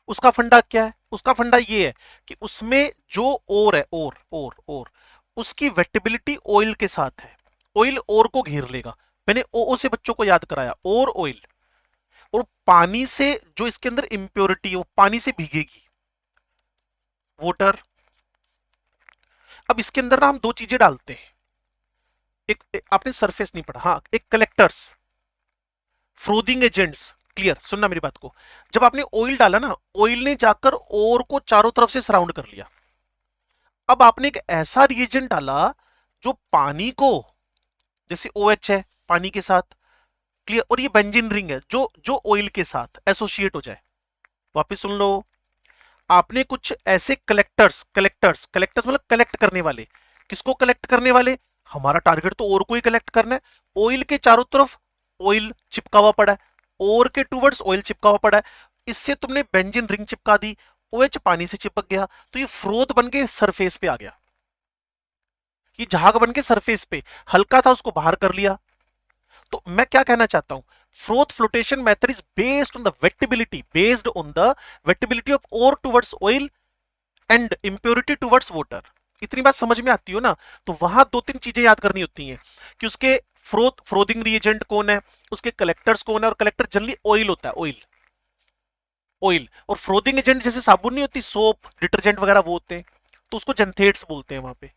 उसका फंडा क्या है, उसका फंडा ये है कि उसमें जो ओर है, ओर उसकी वेटेबिलिटी ऑयल के साथ है, ऑयल ओर को घेर लेगा। मैंने ओ से बच्चों को याद कराया, और ऑयल, और पानी से जो इसके अंदर इंप्योरिटी है वो पानी से भीगेगी, वाटर। अब इसके अंदर ना हम 2 चीजें डालते हैं, एक आपने सरफेस नहीं पढ़ा, हाँ, एक कलेक्टर्स, फ्रोदिंग एजेंट्स। क्लियर, सुनना मेरी बात को। जब आपने ऑयल डाला ना, ऑयल ने जाकर ओर को चारों तरफ से सराउंड कर लिया। अब आपने एक ऐसा रिएजेंट डाला जो पानी को, जैसे OH है पानी के साथ, क्लियर, और ये बेंजीन रिंग है जो जो ऑयल के साथ एसोसिएट हो जाए। वापिस सुन लो, आपने कुछ ऐसे कलेक्टर्स मतलब कलेक्ट करने वाले। किसको कलेक्ट करने वाले, हमारा टारगेट तो ओर को ही कलेक्ट करना है। ऑयल के चारों तरफ ऑयल चिपका हुआ पड़ा है, ओर के टूवर्ड्स ऑयल चिपका हुआ पड़ा है, इससे तुमने बेंजीन रिंग चिपका दी, OH पानी से चिपक गया, तो ये फ्रोथ बन के सरफेस पे आ गया, ये झाग बन के सरफेस पे, हल्का था उसको बाहर कर लिया। तो मैं क्या कहना चाहता हूं, froth flotation method is based on the wettability of ore towards oil and impurity towards water. इतनी बात समझ में आती हो ना। तो वहां 2-3 चीजें याद करनी होती हैं कि उसके फ्रोदिंग रिएजेंट कौन है, उसके कलेक्टर्स कौन है, और कलेक्टर जनरली ऑयल होता है, ऑयल, और फ्रोदिंग एजेंट जैसे साबुन नहीं होती, सोप, डिटर्जेंट वगैरह वो होते हैं, तो उसको जेंथेट्स बोलते हैं वहां पे।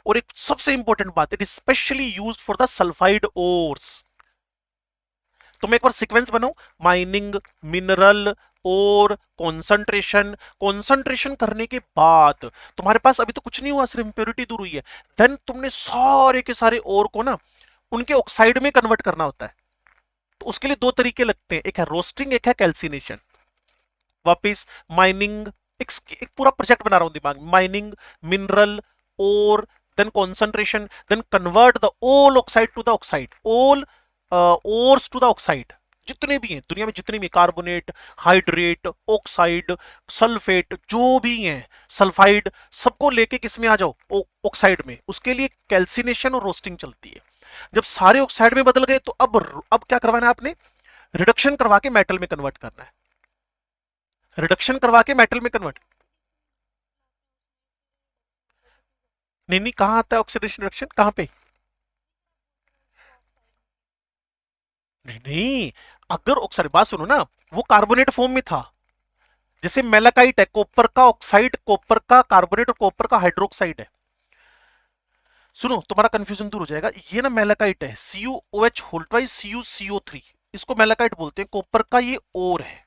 और एक सबसे इंपॉर्टेंट बात, it is specially used for the sulphide ores. तो मैं एक बार सीक्वेंस बनाऊं, माइनिंग, मिनरल, और कंसंट्रेशन करने के बाद तुम्हारे पास अभी तो कुछ नहीं हुआ, सिर्फ इंप्योरिटी दूर हुई है। देन तुमने सारे के सारे ओर को ना उनके ऑक्साइड में कन्वर्ट करना होता है। तो उसके लिए 2 तरीके लगते हैं, एक है रोस्टिंग, एक है कैल्सिनेशन। वापिस माइनिंग, एक पूरा प्रोजेक्ट बना रहा हूं दिमाग में, माइनिंग, मिनरल, और then concentration, then convert the all oxide to the oxide, all ores to the oxide. जितने भी हैं दुनिया में, जितने भी कार्बोनेट, हाइड्रेट, ऑक्साइड, सल्फेट, जो भी हैं, सल्फाइड, सबको लेके किस में आ जाओ, ऑक्साइड में। उसके लिए कैल्सिनेशन और रोस्टिंग चलती है। जब सारे ऑक्साइड में बदल गए तो अब क्या करवाना है आपने, रिडक्शन करवा के मेटल में कन्वर्ट करना है, रिडक्शन करवा के मेटल में कन्वर्ट। नहीं नहीं, कहां आता है ऑक्सीडेशन रिडक्शन, कहां पे, नहीं नहीं, अगर ऑक्साइड, बात सुनो ना, वो कार्बोनेट फॉर्म में था, जैसे मेलाकाइट है, कॉपर का ऑक्साइड, कॉपर का कार्बोनेट और कॉपर का हाइड्रोक्साइड है। सुनो, तुम्हारा कंफ्यूजन दूर हो जाएगा। ये ना मेलाकाइट है, CuOH होल ट्वाइस CuCO3, इसको मेलाकाइट बोलते हैं। कॉपर का ये ओर है,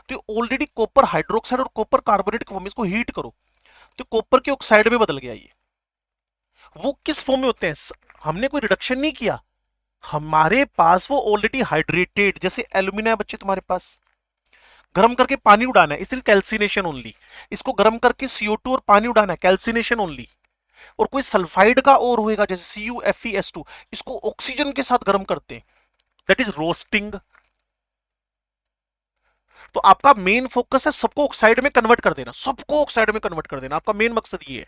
तो ऑलरेडी कॉपर हाइड्रोक्साइड और कॉपर कार्बोनेट की फॉर्म, इसको हीट करो तो कॉपर के ऑक्साइड में बदल गया ये। वो किस फॉर्म में होते हैं? हमने कोई रिडक्शन नहीं किया, हमारे पास वो ऑलरेडी हाइड्रेटेड, जैसे एल्यूमिना है बच्चे तुम्हारे पास, गर्म करके पानी उड़ाना है, इसलिए कैल्सिनेशन ओनली। इसको गर्म करके CO2 और पानी उड़ाना है, कैल्सिनेशन ओनली। और कोई सल्फाइड का और होएगा जैसे CuFeS2, इसको ऑक्सीजन के साथ गर्म करते हैं, दैट इज रोस्टिंग। तो आपका मेन फोकस है सबको ऑक्साइड में कन्वर्ट कर देना, सबको ऑक्साइड में कन्वर्ट कर देना, आपका मेन मकसद ये है।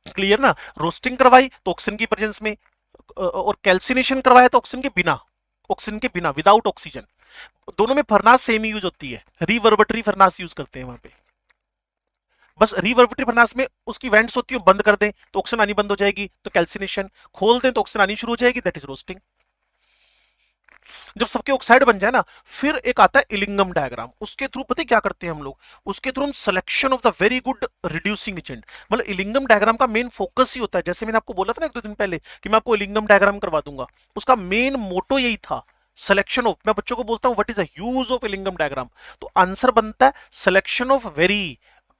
क्लियर ना? रोस्टिंग करवाई तो ऑक्सीजन की प्रेजेंस में, और कैल्सिनेशन करवाया तो ऑक्सीजन के बिना, ऑक्सीजन के बिना, विदाउट ऑक्सीजन। दोनों में फर्नास सेम यूज होती है, रिवर्बटरी फर्नास यूज करते हैं वहां पे। बस रिवर्बटरी फर्नास में उसकी वेंट्स होती है, बंद कर दें तो ऑक्सीजन आनी बंद हो जाएगी, तो कैल्सिनेशन, खोल दें तो ऑक्सीजन आनी शुरू हो जाएगी, दैट इज रोस्टिंग। जब सबके ऑक्साइड बन जाए ना, फिर एक आता है इलिंगम डायग्राम। उसके थ्रू पता है क्या करते हैं हम लोग? उसके थ्रू हम selection of the very good reducing agent, मतलब इलिंगम डायग्राम का मेन फोकस ही होता है, जैसे मैंने आपको बोला था ना 1-2 दिन पहले कि मैं आपको इलिंगम डायग्राम करवा दूंगा, उसका मेन मोटो यही था, सिलेक्शन ऑफ। मैं बच्चों को बोलता हूं what is the use of Ellingham diagram, तो आंसर बनता है selection of very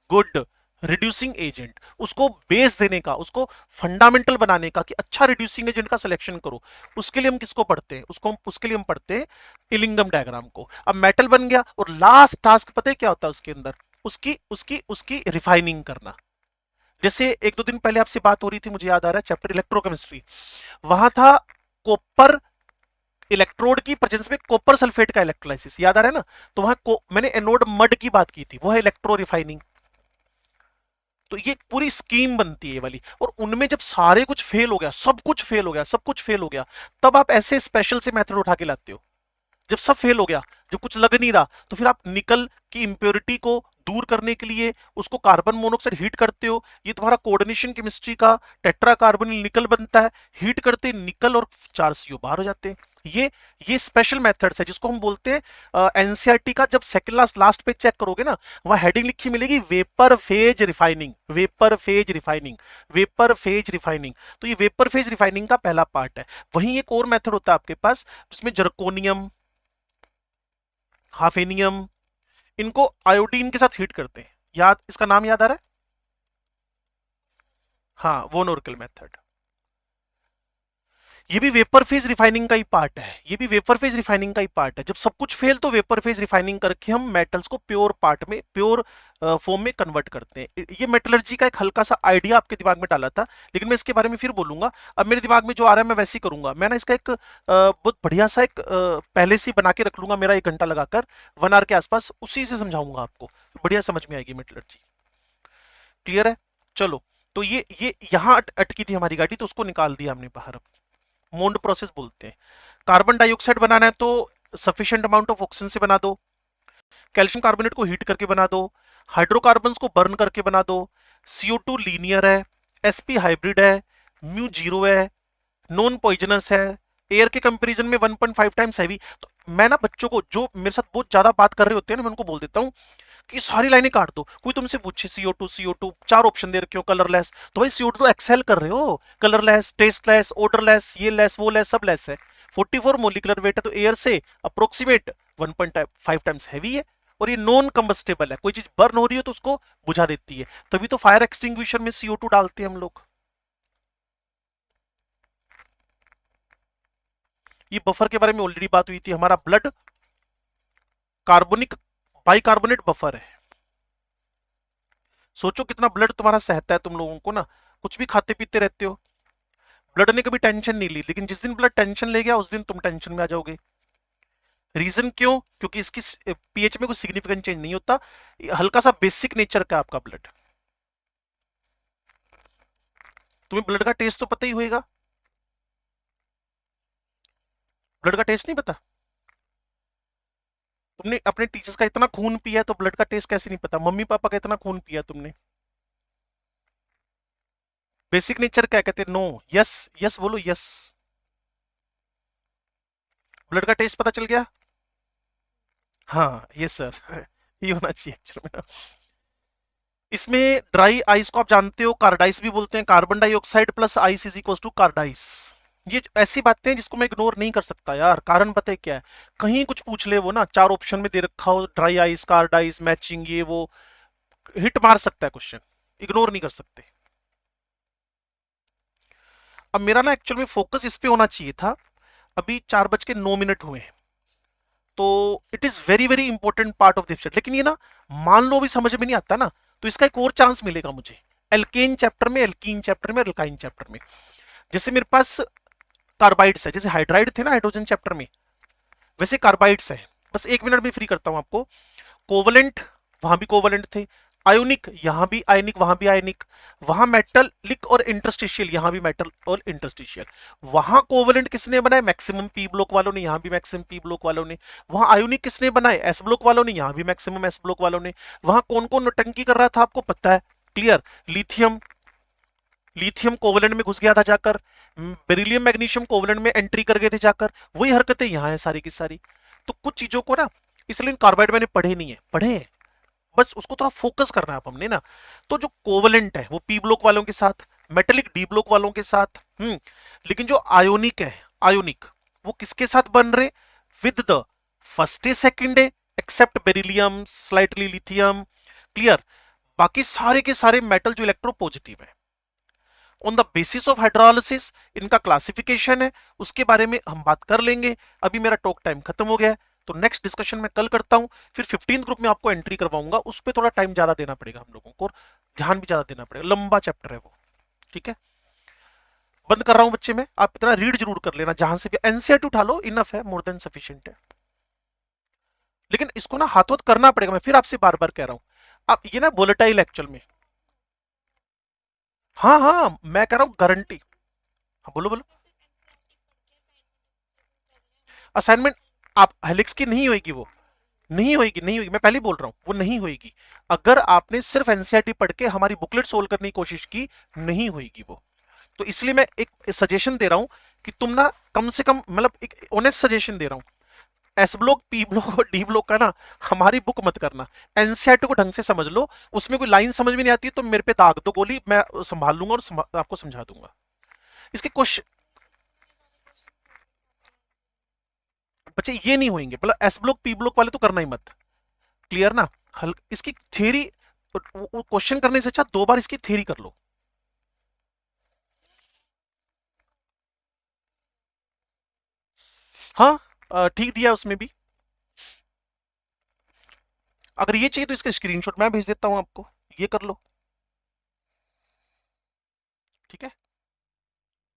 good reducing agent, उसको बेस देने का, उसको फंडामेंटल बनाने का कि अच्छा रिड्यूसिंग एजेंट का सिलेक्शन करो। उसके लिए हम किसको पढ़ते हैं? उसके लिए हम पढ़ते हैं इलिंगम डायग्राम को। अब मेटल बन गया, और लास्ट टास्क पता है क्या होता है उसके अंदर? उसकी उसकी उसकी रिफाइनिंग करना। जैसे 1-2 दिन पहले आपसे बात हो रही थी, मुझे याद आ रहा है, चैप्टर इलेक्ट्रोकेमिस्ट्री, वहां था कॉपर इलेक्ट्रोड की प्रेजेंस में कॉपर सल्फेट का इलेक्ट्रोलाइसिस, याद आ रहा है ना? तो वहां मैंने एनोड मड की बात की थी, वो है इलेक्ट्रो रिफाइनिंग। तो ये पूरी स्कीम बनती है ये वाली, और उनमें जब सारे कुछ फेल हो गया, सब कुछ फेल हो गया, सब कुछ फेल हो गया, तब आप ऐसे स्पेशल से मेथड उठा के लाते हो। जब सब फेल हो गया, जब कुछ लग नहीं रहा, तो फिर आप निकल की इंप्योरिटी को दूर करने के लिए उसको कार्बन मोनोऑक्साइड हीट करते हो। ये तुम्हारा कोऑर्डिनेशन केमिस्ट्री का टेट्रा कार्बोनिल निकल बनता है, हीट करते निकल और 4 CO बाहर हो जाते हैं। ये स्पेशल मेथड्स है जिसको हम बोलते हैं एनसीईआरटी का। जब सेकंड लास्ट पेज चेक करोगे ना, वहां हेडिंग लिखी मिलेगी vapour phase refining, vapour phase refining, vapour phase refining. तो ये वेपर फेज रिफाइनिंग का पहला पार्ट है। वहीं एक और मेथड होता है आपके पास जिसमें जर्कोनियम, हाफेनियम, इनको आयोडीन के साथ हीट करते हैं। याद, इसका नाम याद आ रहा है? हाँ, वोन ओरकल मेथड। ये भी वेपर फेज रिफाइनिंग का ही पार्ट है, ये भी वेपर फेज रिफाइनिंग का ही पार्ट है। जब सब कुछ फेल तो वेपर फेज रिफाइनिंग करके हम मेटल्स को प्योर पार्ट में, प्योर फॉर्म में कन्वर्ट करते हैं। ये मेटलर्जी का एक हल्का सा आइडिया आपके दिमाग में डाला था, लेकिन मैं इसके बारे में फिर बोलूंगा। अब मेरे दिमाग में जो आ रहा है मैं वैसे ही करूंगा। मैं ना इसका एक बहुत बढ़िया सा एक पहले से बना के रख लूंगा, मेरा 1 घंटा लगाकर, 1 आवर के आसपास, उसी से समझाऊंगा आपको, बढ़िया समझ में आएगी मेटलर्जी। क्लियर है? चलो, तो ये यहां अटकी थी हमारी गाड़ी, तो उसको निकाल दिया हमने बाहर। अब मोन्ड प्रोसेस बोलते हैं। कार्बन डाइऑक्साइड बनाना है तो सफिशिएंट अमाउंट ऑफ ऑक्सीजन से बना दो, कैल्शियम कार्बोनेट को हीट करके बना दो, हाइड्रोकार्बन्स को बर्न करके बना दो, CO2 लीनियर है, sp हाइब्रिड है, म्यू 0 है, नॉन पॉइजनस है, एयर के कंपैरिजन में 1.5 टाइम्स हैवी। तो मैं ना बच्चों को जो मेरे साथ बहुत ज्यादा बात कर रहे होते हैं ना, मैं उनको बोल देता हूँ कि सारी लाइनें काट दो। कोई तुमसे पूछे CO2 4 ऑप्शन दे रखे हो, कलरलेस, तो भाई CO2 तो एक्सेल कर रहे हो, कलरलेस, टेस्टलेस, ओडरलेस, ये लेस, वो लेस, सब लेस है। 44 मोलिकुलर वेट है, तो एयर से अप्रोक्सीमेट 1.5 टाइम्स हैवी है, और ये नॉन कंबस्टेबल है, कोई चीज बर्न हो रही है तो उसको बुझा देती है। तभी तो फायर एक्सटिंग्विशर में CO2 डालते हैं हम लोग। ये बफर के बारे में ऑलरेडी बात हुई थी। हमारा ब्लड कार्बोनिक बाइकार्बोनेट बफर है। सोचो कितना ब्लड तुम्हारा सहता है तुम लोगों को ना, कुछ भी खाते पीते रहते हो, ब्लड ने कभी टेंशन नहीं ली, लेकिन जिस दिन ब्लड टेंशन ले गया उस दिन तुम टेंशन में आ जाओगे। रीजन क्यों? क्योंकि इसकी पीएच में कोई सिग्निफिकेंट चेंज नहीं होता, हल्का सा बेसिक नेचर का आपका ब्लड। तुम्हें ब्लड का टेस्ट तो पता ही होएगा, ब्लड का टेस्ट नहीं पता? तुमने अपने टीचर्स का इतना खून पिया तो ब्लड का टेस्ट कैसे नहीं पता? मम्मी पापा का इतना खून पिया तुमने, बेसिक नेचर क्या कहते हैं? नो, यस, यस बोलो, यस। ब्लड का टेस्ट पता चल गया? हाँ, यस सर। ये होना चाहिए एक्चुअल में। इसमें ड्राई आइस को आप जानते हो कार्डाइस भी बोलते हैं, carbon dioxide plus ice is equal to cardice. ये ऐसी बातें हैं जिसको मैं इग्नोर नहीं कर सकता यार, कारण पता है क्या है? कहीं कुछ पूछ ले वो ना, 4 ऑप्शन में दे रखा हो, ड्राई आइस, कार्डाइस, मैचिंग, ये वो, हिट मार सकता है क्वेश्चन, इग्नोर नहीं कर सकते। अब मेरा ना एक्चुअल में फोकस इस पे होना चाहिए था। अभी 4:09 हुए हैं, तो it is very very important part of this, लेकिन ये ना मान लो भी समझ में नहीं आता ना, तो इसका एक और चांस मिलेगा मुझे एल्केन चैप्टर में, एल्कीन चैप्टर में, अल्काइन चैप्टर में। जैसे मेरे पास कार्बाइड्स है, जैसे हाइड्राइड थे ना हाइड्रोजन चैप्टर में, वैसे कार्बाइड्स है। बस 1 मिनट में फ्री करता हूं आपको। कोवलेंट, वहां भी कोवलेंट थे। आयोनिक, यहां भी आयनिक, वहां भी आयनिक। वहां मेटलिक और इंटरस्टिशियल, यहां भी मेटल और इंटरस्टिशियल। वहां कोवलेंट किसने बनाए? मैक्सिमम पी ब्लॉक वालों ने, यहां भी मैक्सिमम पी ब्लॉक वालों ने। वहां आयोनिक किसने बनाए? एस ब्लॉक वालों ने, यहां भी मैक्सिमम एस ब्लॉक वालों ने। वहां कौन कौन नौटंकी कर रहा था आपको पता है, क्लियर? लिथियम, लिथियम कोवलेंट में घुस गया था जाकर, बेरिलियम मैग्नीशियम कोवलेंट में एंट्री कर गए थे जाकर, वही हरकतें यहां है सारी की सारी। तो कुछ चीजों को ना, इसलिए कार्बाइड मैंने पढ़े नहीं है, पढ़े हैं, बस उसको थोड़ा फोकस करना है हमने ना। तो जो कोवलेंट है वो पी ब्लॉक वालों के साथ, मेटेलिक डी ब्लॉक वालों के साथ, लेकिन जो आयोनिक है, आयोनिक वो किसके साथ बन रहे? With the first A second A, except beryllium, slightly lithium, clear? बाकी सारे के सारे मेटल जो इलेक्ट्रो पॉजिटिव है। On the basis of hydrolysis इनका क्लासिफिकेशन है, उसके बारे में हम बात कर लेंगे। अभी मेरा टॉक टाइम खत्म हो गया है, तो नेक्स्ट डिस्कशन मैं कल करता हूं। फिर 15th ग्रुप में आपको एंट्री करवाऊंगा, उस पर थोड़ा टाइम ज्यादा देना पड़ेगा हम लोगों को, और ध्यान भी ज्यादा देना पड़ेगा, लंबा चैप्टर है वो, ठीक है? बंद कर रहा हूं बच्चे में, आप इतना रीड जरूर कर लेना, जहां से भी एनसीईआरटी उठा लो, इनफ है, मोर देन सफिशिएंट है। लेकिन इसको ना हाथों करना पड़ेगा, मैं फिर आपसे बार बार कह रहा हूं। आप ये ना वोलेटाइल एक्चुअल में, हाँ हाँ मैं कह रहा हूं गारंटी। हाँ बोलो बोलो। असाइनमेंट आप हेलिक्स की नहीं होगी, वो नहीं होगी, नहीं होगी, मैं पहले बोल रहा हूं वो नहीं होगी। अगर आपने सिर्फ एनसीईआरटी पढ़ के हमारी बुकलेट सोल्व करने की कोशिश की, नहीं होगी वो। तो इसलिए मैं एक सजेशन दे रहा हूं कि तुम ना कम से कम, मतलब एक ऑनेस्ट सजेशन दे रहा हूं, एस ब्लॉक, पी ब्लॉक और डी ब्लॉक का ना हमारी बुक मत करना, एनसीईआरटी को ढंग से समझ लो। उसमें कोई लाइन समझ में नहीं आती तो मेरे पे दाग दो गोली, मैं संभाल लूंगा और आपको समझा दूंगा। इसके क्वेश्चन बच्चे ये नहीं होंगे, मतलब एस ब्लॉक पी ब्लॉक वाले तो करना ही मत, क्लियर ना? इसकी थ्योरी, क्वेश्चन करने से अच्छा 2 बार इसकी थ्योरी कर लो। हाँ ठीक दिया उसमें भी। अगर ये चाहिए तो इसका स्क्रीनशॉट मैं भेज देता हूं आपको, ये कर लो, ठीक है?